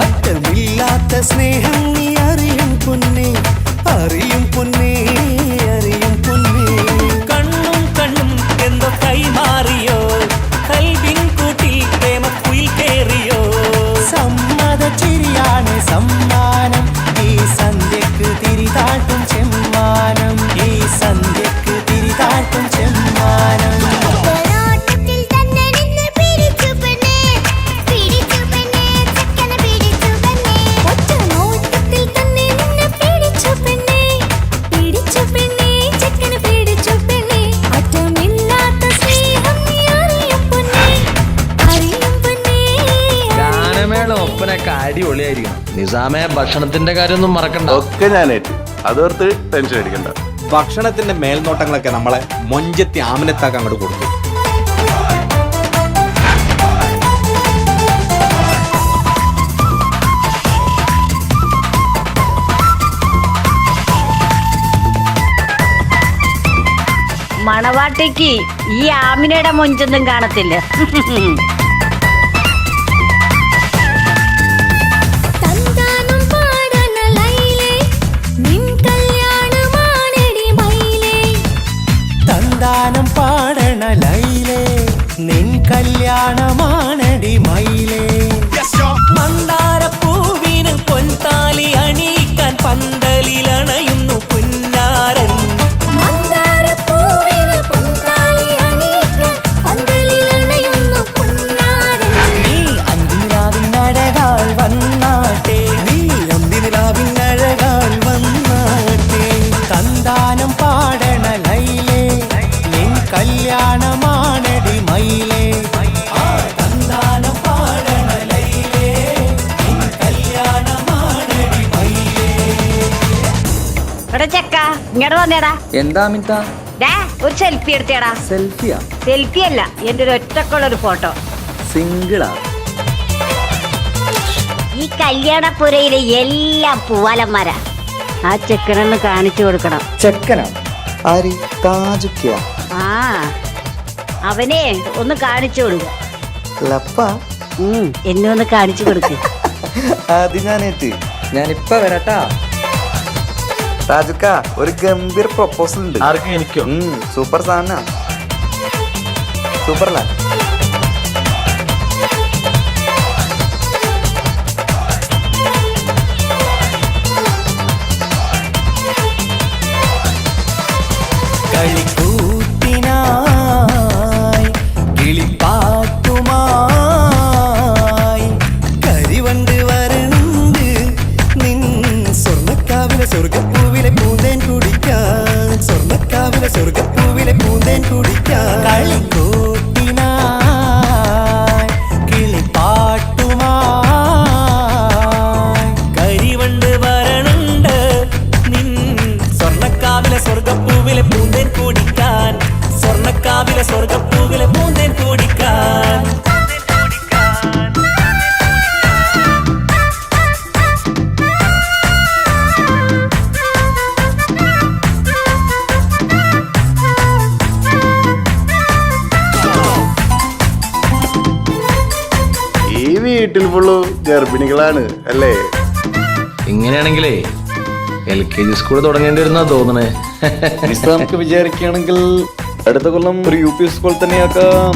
അറ്റമില്ലാത്ത സ്നേഹം നീ അറിയും പൊന്നേ. നിസാമെ ഭക്ഷണത്തിന്റെ കാര്യമൊന്നും മറക്കണ്ട. ഒക്കെ ഞാൻ ഏറ്റു, അതോർത്ത് ടെൻഷൻ അടിക്കണ്ട. ഭക്ഷണത്തിന്റെ മേൽനോട്ടങ്ങളൊക്കെ നമ്മളെ മൊഞ്ചത്തി ആമിനത്താക്ക് അങ്ങോട്ട് കൊടുത്തു. മണവാട്ടിക്ക് ഈ ആമിനയുടെ മൊഞ്ചൊന്നും കാണത്തില്ല. തന്താനം പാടണ ലൈലേ നിൻ കല്യാണമാണടി മയിലേ. മന്ദാരപ്പൂവിന് പൊൻതാലി അണിയിക്കാൻ പന്തലിലണയുന്നു പുന്നാരൻ. നീ അന്തിനിലാവിനഴകാൽ വന്നാട്ടെ, നീ അന്തിനിലാവിനഴകാൽ വന്നാട്ടെ. തന്താനം പാടണ ലൈലേ നിൻ കല്യാണമാണടി മയിലേ. തന്താനം പാടണ ലൈലേ നിൻ കല്യാണമാണടി മയിലേ. എടാ ചെക്ക ഇങ്ങോട്ട് വന്നേടാ. എന്താ അമിത? ഒരു സെൽഫി എടുത്തേടാ. സെൽഫിയാ? സെൽഫി അല്ല, എന്റെ ഒരു ഒറ്റക്കുള്ളൊരു ഫോട്ടോ. സിംഗിളാ? ഈ കല്യാണപ്പുരയിലെ എല്ലാം പൂവാലന്മാരാ. ആ ചെക്കനൊന്ന് കാണിച്ചു കൊടുക്കണം. ചെക്കനാ? ആര്? താജുക്കിയ? ആ അവനെ ഒന്ന് കാണിച്ചു കൊടുക്ക. ലപ്പ? എന്നെ ഒന്ന് കാണിച്ചു കൊടുക്ക. അത് ഞാനേറ്റ്, ഞാനിപ്പ വരട്ടാ. താജുക്ക, ഒരു ഗംഭീർ പ്രൊപ്പോസൽ ഉണ്ട്. ആർക്കും എനിക്കോ? സൂപ്പർ സാധന, സൂപ്പർല. കളിക്കൂത്തിനായി കിളിപ്പാട്ടുമായി കരിവണ്ട് വരണ്ട് നിൻ സ്വർണ്ണക്കാവിലെ സ്വർഗപ്പൂവിലെ പൂന്തേൻ കുടിക്കാൻ, സ്വർണ്ണക്കാവിലെ സ്വർഗപ്പൂവിലെ പൂന്തേൻ കുടിക്കാൻ. കളിക്കൂത്തിനായി കിളിപ്പാട്ടുമായി കരിവണ്ട് വരണുണ്ട് നിൻ സ്വർണ്ണക്കാവിലെ സ്വർഗപ്പൂവിലെ പൂന്തേൻ കുടിക്കാൻ, സ്വർണ്ണക്കാവിലെ സ്വർഗപ്പൂവിലെ പൂന്തേൻ കുടിക്കാൻ. ഈ വീട്ടിൽ ഫുള്ള് ഗർഭിണികളാണ് അല്ലേ? ഇങ്ങനെയാണെങ്കിലേ LKG സ്കൂൾ തുടങ്ങേണ്ടി വരുന്നാ തോന്നണേ. നമുക്ക് വിചാരിക്കുകയാണെങ്കിൽ അടുത്ത കൊല്ലം ഒരു UP സ്കൂൾ തന്നെയാക്കാം.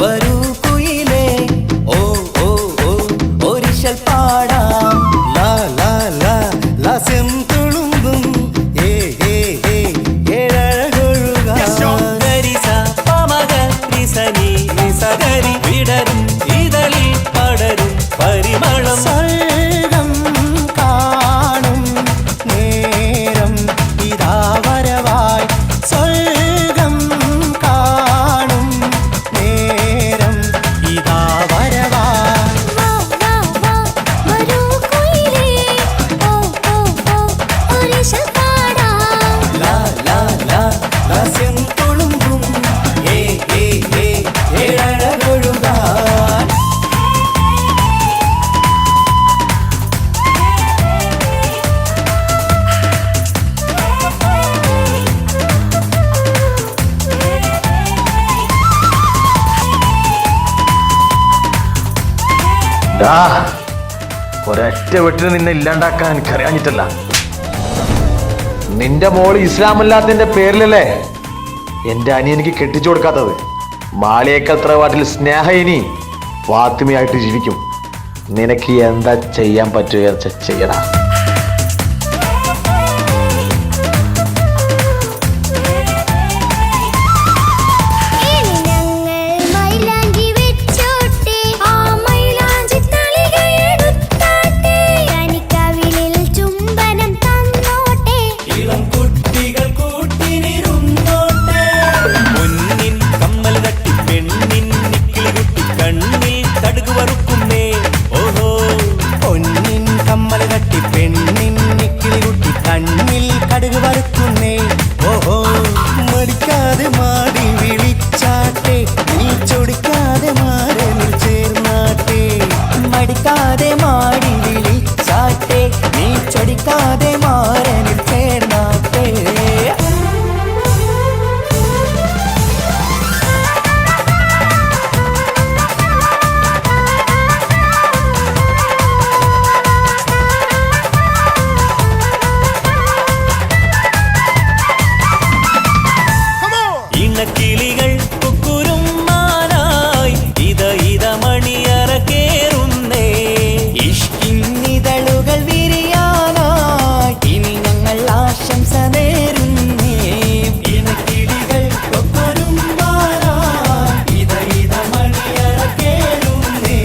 വരൂ കുയിലേ ഓ ഓ ഓ ഒരിശൽ പാടാം. ലാ ലാ ലാ ലാസ്യം തുളുമ്പും ഏ ഏ ഏ ഏഴഴകൊഴുകാം. ഗരിസ പമഗ രിസനി നിസഗരി വിടരും ഇതളിൽ പടരും പരിമളം. സ്വർഗം കാണും നേരം ഇതാ വരവായി, സ്വർഗം കാണും നേരം ഇതാ വരവായി. ലാ ലാ ലാ ലാസ്യം തുളുമ്പും ഏ ഏ ഏ ഏഴഴകൊഴുകാൻ. ഒരൊറ്റ വെട്ടിന് നിന്നെ ഇല്ലാണ്ടാക്കാൻ എനിക്കറിയാഞ്ഞിട്ടല്ല. നിന്റെ മോള് ഇസ്ലാമല്ലാത്തതിന്റെ പേരിലല്ലേ എന്റെ അനിയനിക്ക് കെട്ടിച്ചു കൊടുക്കാത്തത്. മാളിയേക്കൽ തറവാട്ടിൽ സ്നേഹയിനി ഫാത്തിമയായിട്ട് ജീവിക്കും. നിനക്ക് എന്താ ചെയ്യാൻ പറ്റുക ചെയ്യടാ. മൈലാഞ്ചി വെച്ചോട്ടെ, ആ മൈലാഞ്ചി തളികയെടു നിർത്താതെ മാറനിൽ ചേർന്നാട്ടെ. ഇണക്കിളികൾ കുക്കുരുമാനായി ഇത മണിയറ കേറുന്നേ. ഇഷ്കിന്നിതളുകൾ വിരിയാനായി ഇനി ഞങ്ങൾ ആശംസ നേരുന്നേ. ഇണക്കിളികൾ കൊക്കൊരുമ്പാനായി ഇത മണിയറ കേറുന്നേ.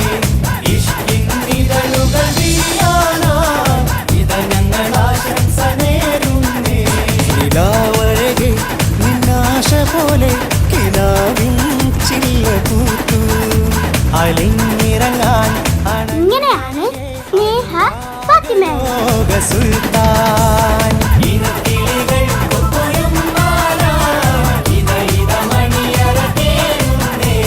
ഇഷ്കിന്നിതളുകൾ വിരിയാനായി ഇത ഞങ്ങൾ ആശംസ നേരുന്നേ. നിലാവഴകെ നിന്നാശ പോലെ കിനാവിൻ ചില്ല പൂത്തു അലിഞ്ഞിറങ്ങാൻ ഇങ്ങനെയാണ് സ്നേഹ ഫാത്തിമ. സുൽത്താൻ. ഇനക്കിളികൾ കൊക്കൊരുമ്പാനായി ഇത മണിയറ കേറുന്നേ.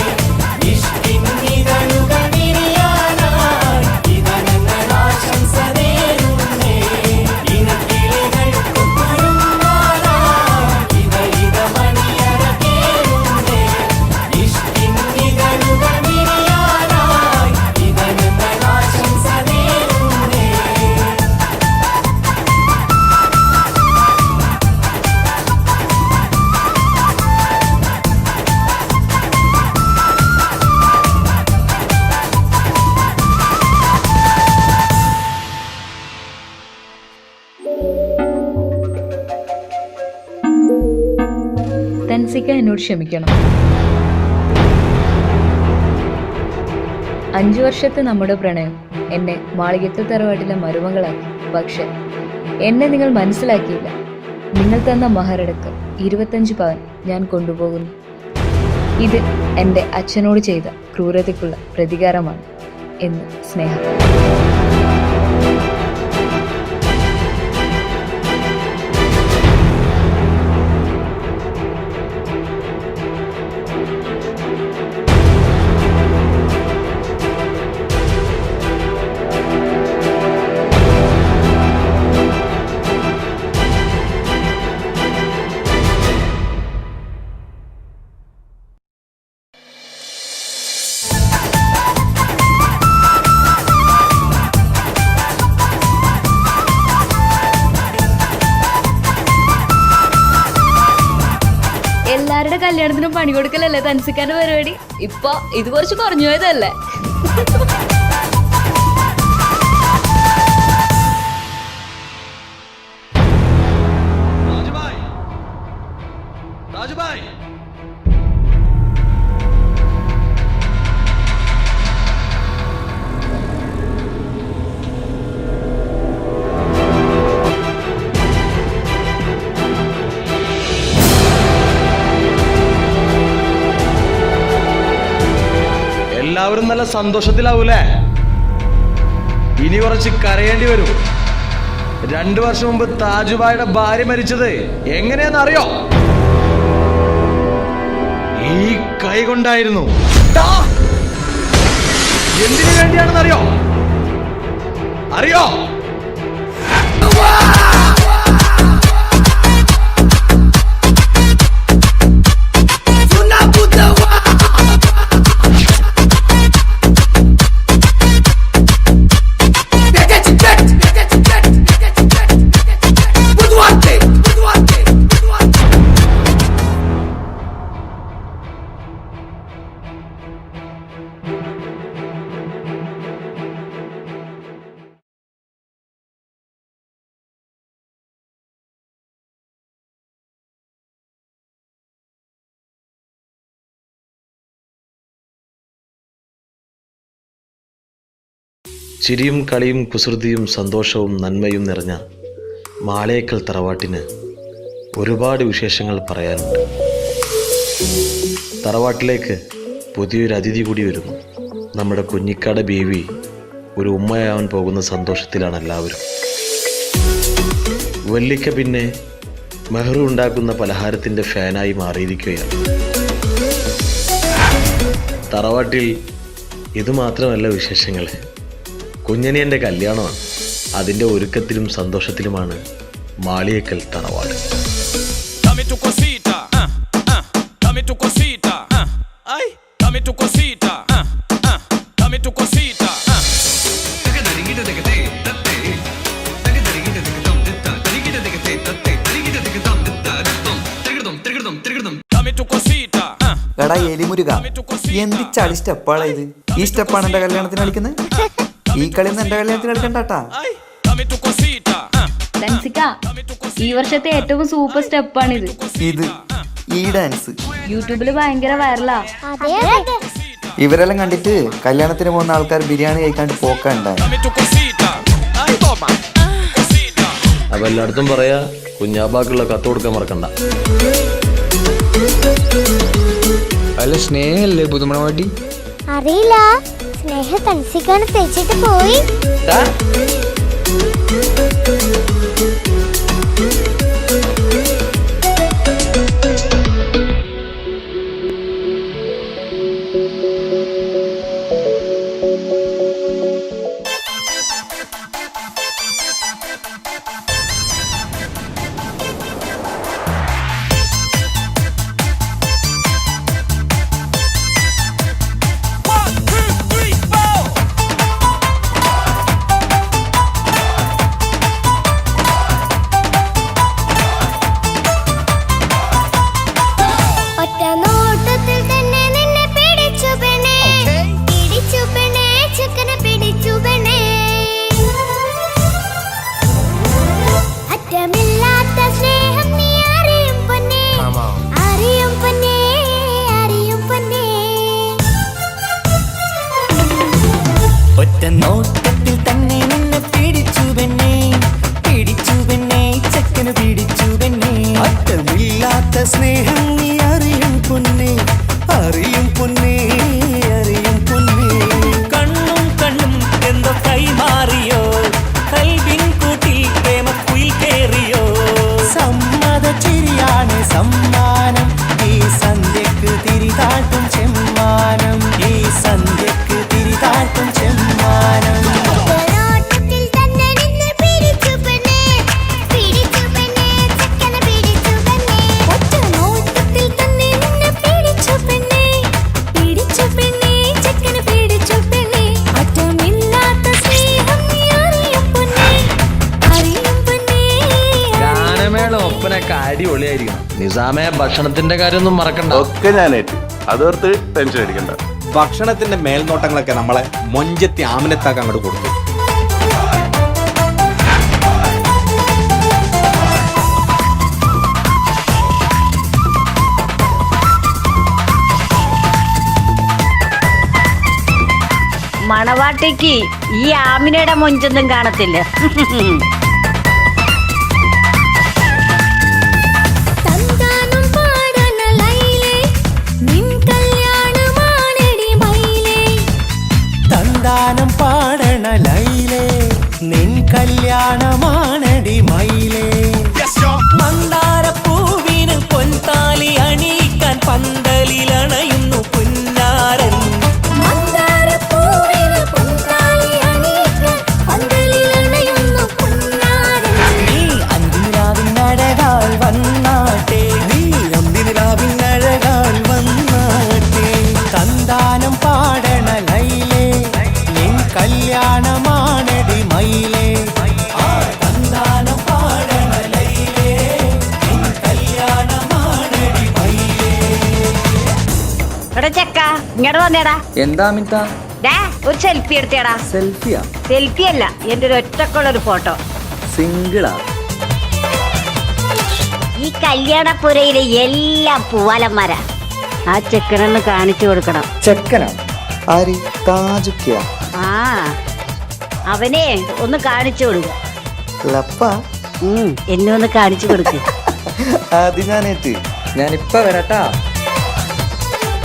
ഇഷ്കിന്നിതളുകൾ വിരിയാനായി ഇത ഞങ്ങൾ ആശംസ നേരുന്നേ. ഇനക്കിളികൾ കൊക്കൊരുമ്പാനായി ഇത മണിയറ കേറുന്നേ. ഇഷ്കിന്നിതളുകൾ വിരിയാനായി ഇത ഞങ്ങൾ ആശംസ നേരുന്നേ. തൻസിക്ക എന്നോട് ക്ഷമിക്കണം. 5 വർഷത്തെ നമ്മുടെ പ്രണയം എന്നെ മാളികക്കൽ തറവാട്ടിലെ മരുമകളാക്കി. പക്ഷെ എന്നെ നിങ്ങൾ മനസ്സിലാക്കിയില്ല. നിങ്ങൾ തന്ന മഹരടക്കം 25 പവൻ ഞാൻ കൊണ്ടുപോകുന്നു. ഇത് എൻ്റെ അച്ഛനോട് ചെയ്ത ക്രൂരതയ്ക്കുള്ള പ്രതികാരമാണ് എന്ന് സ്നേഹ. എല്ലാവരുടെ കല്യാണത്തിനും പണി കൊടുക്കലല്ലേ തൻസിക്കാന്റെ പരിപാടി. ഇപ്പൊ ഇത് കുറച്ച് കുറഞ്ഞു പോയതല്ലേ? എല്ലാവരും നല്ല സന്തോഷത്തിലാവൂലേ? ഇനി കുറച്ച് കരയേണ്ടി വരും. 2 വർഷം മുമ്പ് താജുബായുടെ ഭാര്യ മരിച്ചത് എങ്ങനെയാന്ന് അറിയോ? ഈ കൈ കൊണ്ടായിരുന്നു. എന്തിനു വേണ്ടിയാണെന്ന് അറിയോ? അറിയോ? ചിരിയും കളിയും കുസൃതിയും സന്തോഷവും നന്മയും നിറഞ്ഞ മാളേക്കൽ തറവാട്ടിന് ഒരുപാട് വിശേഷങ്ങൾ പറയാനുണ്ട്. തറവാട്ടിലേക്ക് പുതിയൊരു അതിഥി കൂടി വരുന്നു. നമ്മുടെ കുഞ്ഞിക്കാട് ബീവി ഒരു ഉമ്മയാവാൻ പോകുന്ന സന്തോഷത്തിലാണ് എല്ലാവരും. വല്ലിക്ക പിന്നെ മെഹ്റു ഉണ്ടാക്കുന്ന പലഹാരത്തിൻ്റെ ഫാനായി മാറിയിരിക്കുകയാണ്. തറവാട്ടിൽ ഇതുമാത്രമല്ല വിശേഷങ്ങൾ, കുഞ്ഞനിയൻ്റെ കല്യാണമാണ്. അതിൻ്റെ ഒരുക്കത്തിലും സന്തോഷത്തിലുമാണ് മാളിയേക്കൽ തറവാട്. Dame tu cosita, dame tu cosita, ay, dame tu cosita, dame tu cosita. Dame tu cosita. എടാ എലിമുരുക, എന്ത് ചളി സ്റ്റെപ്പാണ് ഇത്? ഈ സ്റ്റെപ്പാണ് എന്റെ കല്യാണത്തിന് കളിക്കുന്നത്? ഈ കളിയൊന്നും എന്റെ കല്യാണത്തിന് കളിക്കണ്ടാട്ടാ. Dame tu cosita. തൻസിക്ക, ഈ വർഷത്തെ ഏറ്റവും സൂപ്പർ സ്റ്റെപ്പാണിത്. ഇത് ഈ ഡാൻസ് യൂട്യൂബിൽ ഭയങ്കര വൈറലാ. അതെ അതെ. ഇവരെല്ലാം കണ്ടിട്ട് കല്യാണത്തിന് പോകുന്ന ആൾക്കാർ biryani കഴിക്കാണ്ട് പോക്കണ്ടായി. Dame tu cosita. Ay, toma. Cosita. അപ്പം എല്ലായിടത്തും പറയാ, കുഞ്ഞാപ്പാക്കുള്ള കത്ത് കൊടുക്കാൻ മറക്കണ്ട. അല്ല സ്നേഹല്ലേ പുതുമണവാട്ടി? അറിയില്ല, സ്നേഹ തൻസിക്കാണ് തേച്ചിട്ട് പോയി. ഒറ്റ നോട്ടത്തിൽ തന്നെ നിന്നെ പിടിച്ചു പെണ്ണേ, പിടിച്ചു പെണ്ണേ, ചക്കന് പിടിച്ചു പെണ്ണേ. അറ്റമില്ലാത്ത സ്നേഹം നീ അറിയും പൊന്നേ, അറിയും പൊന്നേ, അറിയും പൊന്നേ. കണ്ണും കണ്ണും എന്തോ കൈമാറിയോ, കൽവിൻ കൂട്ടിൽ പ്രേമക്കുയിൽ കേറിയോ. സമ്മത ചിരിയാണ് സമ്മാനം, ഈ സന്ധ്യക്ക് തിരിതാട്ടും ചെമ്മാനം, ഈ സന്ധ്യക്ക് തിരിതാട്ടും ചെമ്മാനം. ഗാനമേള ഒപ്പനൊക്കെ അടിപൊളിയായിരിക്കണം. നിസാമെ, ഭക്ഷണത്തിന്റെ കാര്യമൊന്നും മറക്കണ്ട. ഒക്കെ ഞാനേറ്റ്, അതോർത്ത് ടെൻഷൻ അടിക്കണ്ട. ഭക്ഷണത്തിന്റെ മേൽനോട്ടങ്ങളൊക്കെ നമ്മളെ മൊഞ്ചത്തി ആമിനത്താക്ക് അങ്ങോട്ട് കൊടുത്തു. മണവാട്ടിക്ക് ഈ ആമിനയുടെ മൊഞ്ചൊന്നും കാണത്തില്ല. തന്താനം പാടണ ലൈലേ, നിൻ കല്യാണമാണടി മയിലേ. മന്ദാരപ്പൂവിന് പൊൻതാലി അണിയിക്കാൻ പന്തലിലണയുന്നു പുന്നാരൻ. നീ അന്തിനിലാവിനഴകാൽ വന്നാട്ടെ, നീ അന്തിനിലാവിനഴകാൽ വന്നാട്ടെ. തന്താനം പാടണ ലൈലേ, നിൻ കല്യാണമാണടി മയിലേ. തന്താനം പാടണ ലൈലേ, നിൻ കല്യാണമാണടി മയിലേ. എടാ ചെക്ക, ഇങ്ങോട്ട് വന്നേടാ. എന്താ അമിത? ഒരു സെൽഫി എടുത്തേടാ. സെൽഫിയാ? സെൽഫി അല്ല, എന്റെ ഒരു ഒറ്റക്കുള്ളൊരു ഫോട്ടോ. സിംഗിളാ? ഈ കല്യാണപ്പുരയിലെ എല്ലാം പൂവാലന്മാരാ. ആ ചെക്കനൊന്ന് കാണിച്ചു കൊടുക്കണം. ചെക്കനാ? ആര്? താജുക്കിയാ? ആ, അവനെ ഒന്ന് കാണിച്ചു കൊടുക്ക. ലപ്പ? എന്നെ ഒന്ന് കാണിച്ചു കൊടുക്ക്. അത് ഞാനേറ്റ്, ഞാനിപ്പ വരാട്ടാ.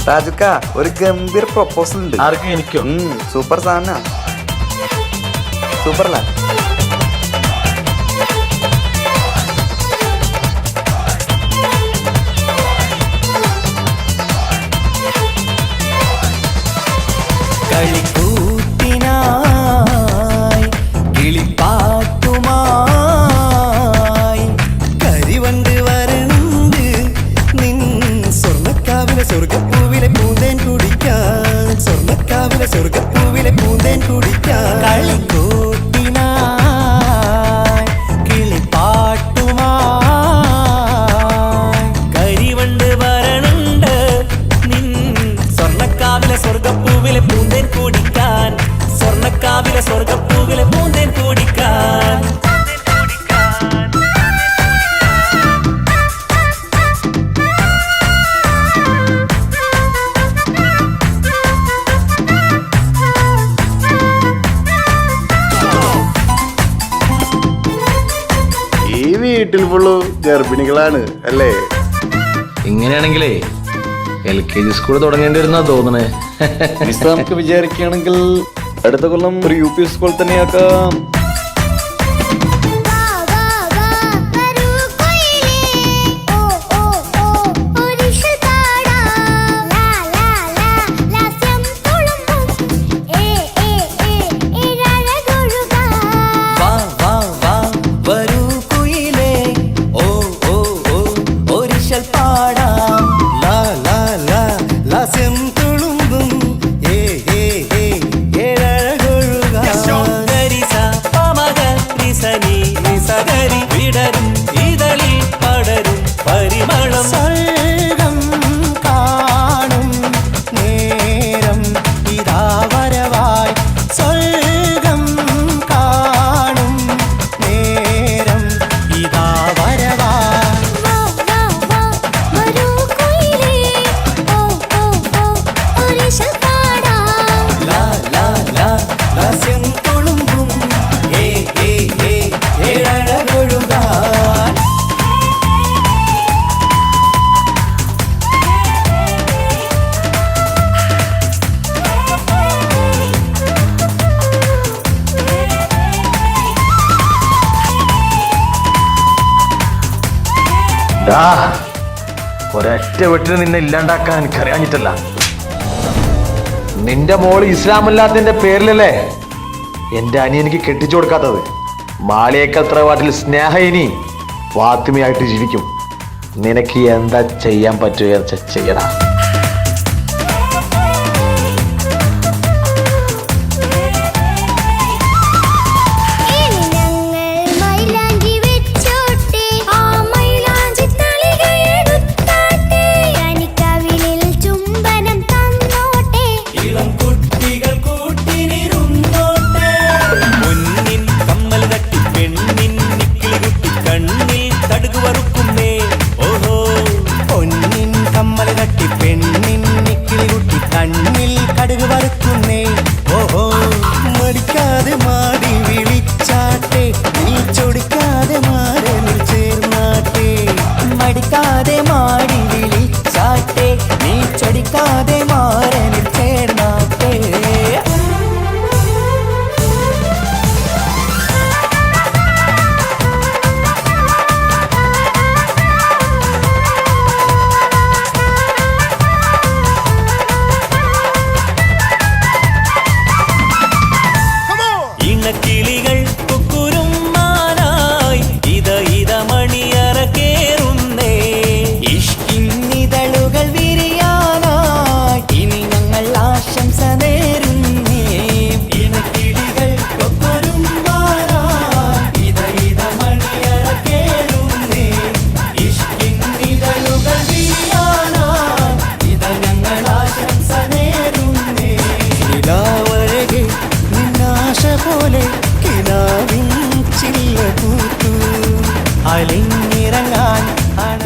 താജുക്ക, ഒരു ഗംഭീർ പ്രൊപ്പോസൽ ഉണ്ട്. ആർക്കും എനിക്കോ? സൂപ്പർ സാധന, സൂപ്പർലാ. കളിക്കൂത്തിനായി കിളിപ്പാട്ട് വീട്ടിൽ ഫുള്ളു ഗർഭിണികളാണ് അല്ലേ? ഇങ്ങനെയാണെങ്കിലേ LKG സ്കൂൾ തുടങ്ങേണ്ടി വരുന്നാ തോന്നണേ. മിസ് നമുക്ക് വിചാരിക്കുകയാണെങ്കിൽ അടുത്ത കൊല്ലം ഒരു UP സ്കൂൾ തന്നെയാക്കാം. ഒരൊറ്റ വീട്ടിൽ നിന്നെ ഇല്ലാണ്ടാക്കാൻ എനിക്കറിയാഞ്ഞിട്ടല്ല. നിന്റെ മോള് ഇസ്ലാമല്ലാത്തതിന്റെ പേരിലല്ലേ എന്റെ അനിയനിക്ക് കെട്ടിച്ചു കൊടുക്കാത്തത്. മാളിയേക്കൽ തറവാട്ടിൽ സ്നേഹ ഇനി ഫാത്തിമയായിട്ട് ജീവിക്കും. നിനക്ക് എന്താ ചെയ്യാൻ പറ്റുക ചെയ്യടാ.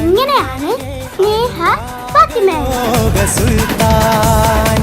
ഇങ്ങനെയാണ് സ്നേഹ ഫാത്തിമ സുൽത്താൻ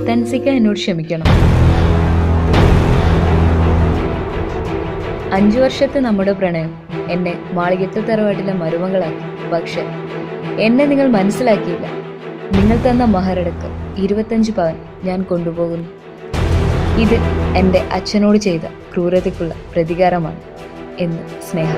തൻസിക എന്നോട് ക്ഷമിക്കണം. 5 വർഷത്തെ നമ്മുടെ പ്രണയം എന്നെ മാളികത്തിൽ തറവാട്ടിലെ മരുമകളാക്കി. പക്ഷെ എന്നെ നിങ്ങൾ മനസ്സിലാക്കിയില്ല. നിങ്ങൾ തന്ന മഹറടക്കം 25 പവൻ ഞാൻ കൊണ്ടുപോകുന്നു. ഇത് എൻ്റെ അച്ഛനോട് ചെയ്ത ക്രൂരതയ്ക്കുള്ള പ്രതികാരമാണ് എന്ന് സ്നേഹ.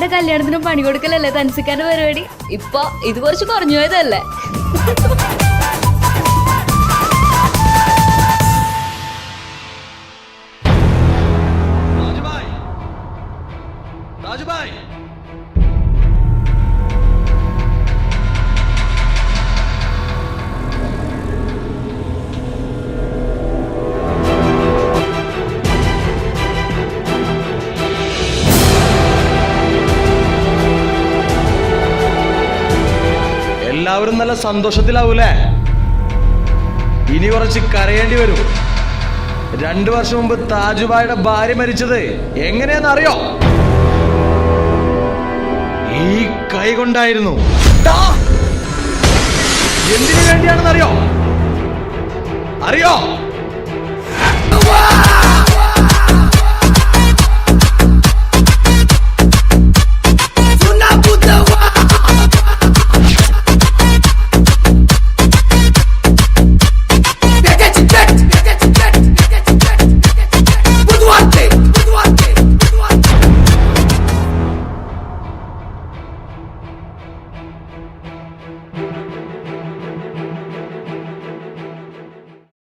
എല്ലാവരുടെ കല്യാണത്തിനും പണി കൊടുക്കലല്ലേ തൻസിക്കാന്റെ പരിപാടി. ഇപ്പൊ ഇത് കുറച്ച് കുറഞ്ഞു പോയതല്ലേ? എല്ലാവരും നല്ല സന്തോഷത്തിലാവൂലേ? ഇനി കുറച്ച് കരയേണ്ടി വരും. 2 വർഷം മുമ്പ് താജുബായുടെ ഭാര്യ മരിച്ചത് എങ്ങനെയാണെന്നറിയോ? ഈ കൈ കൊണ്ടായിരുന്നു. എന്തിനു വേണ്ടിയാണെന്നറിയോ? അറിയോ?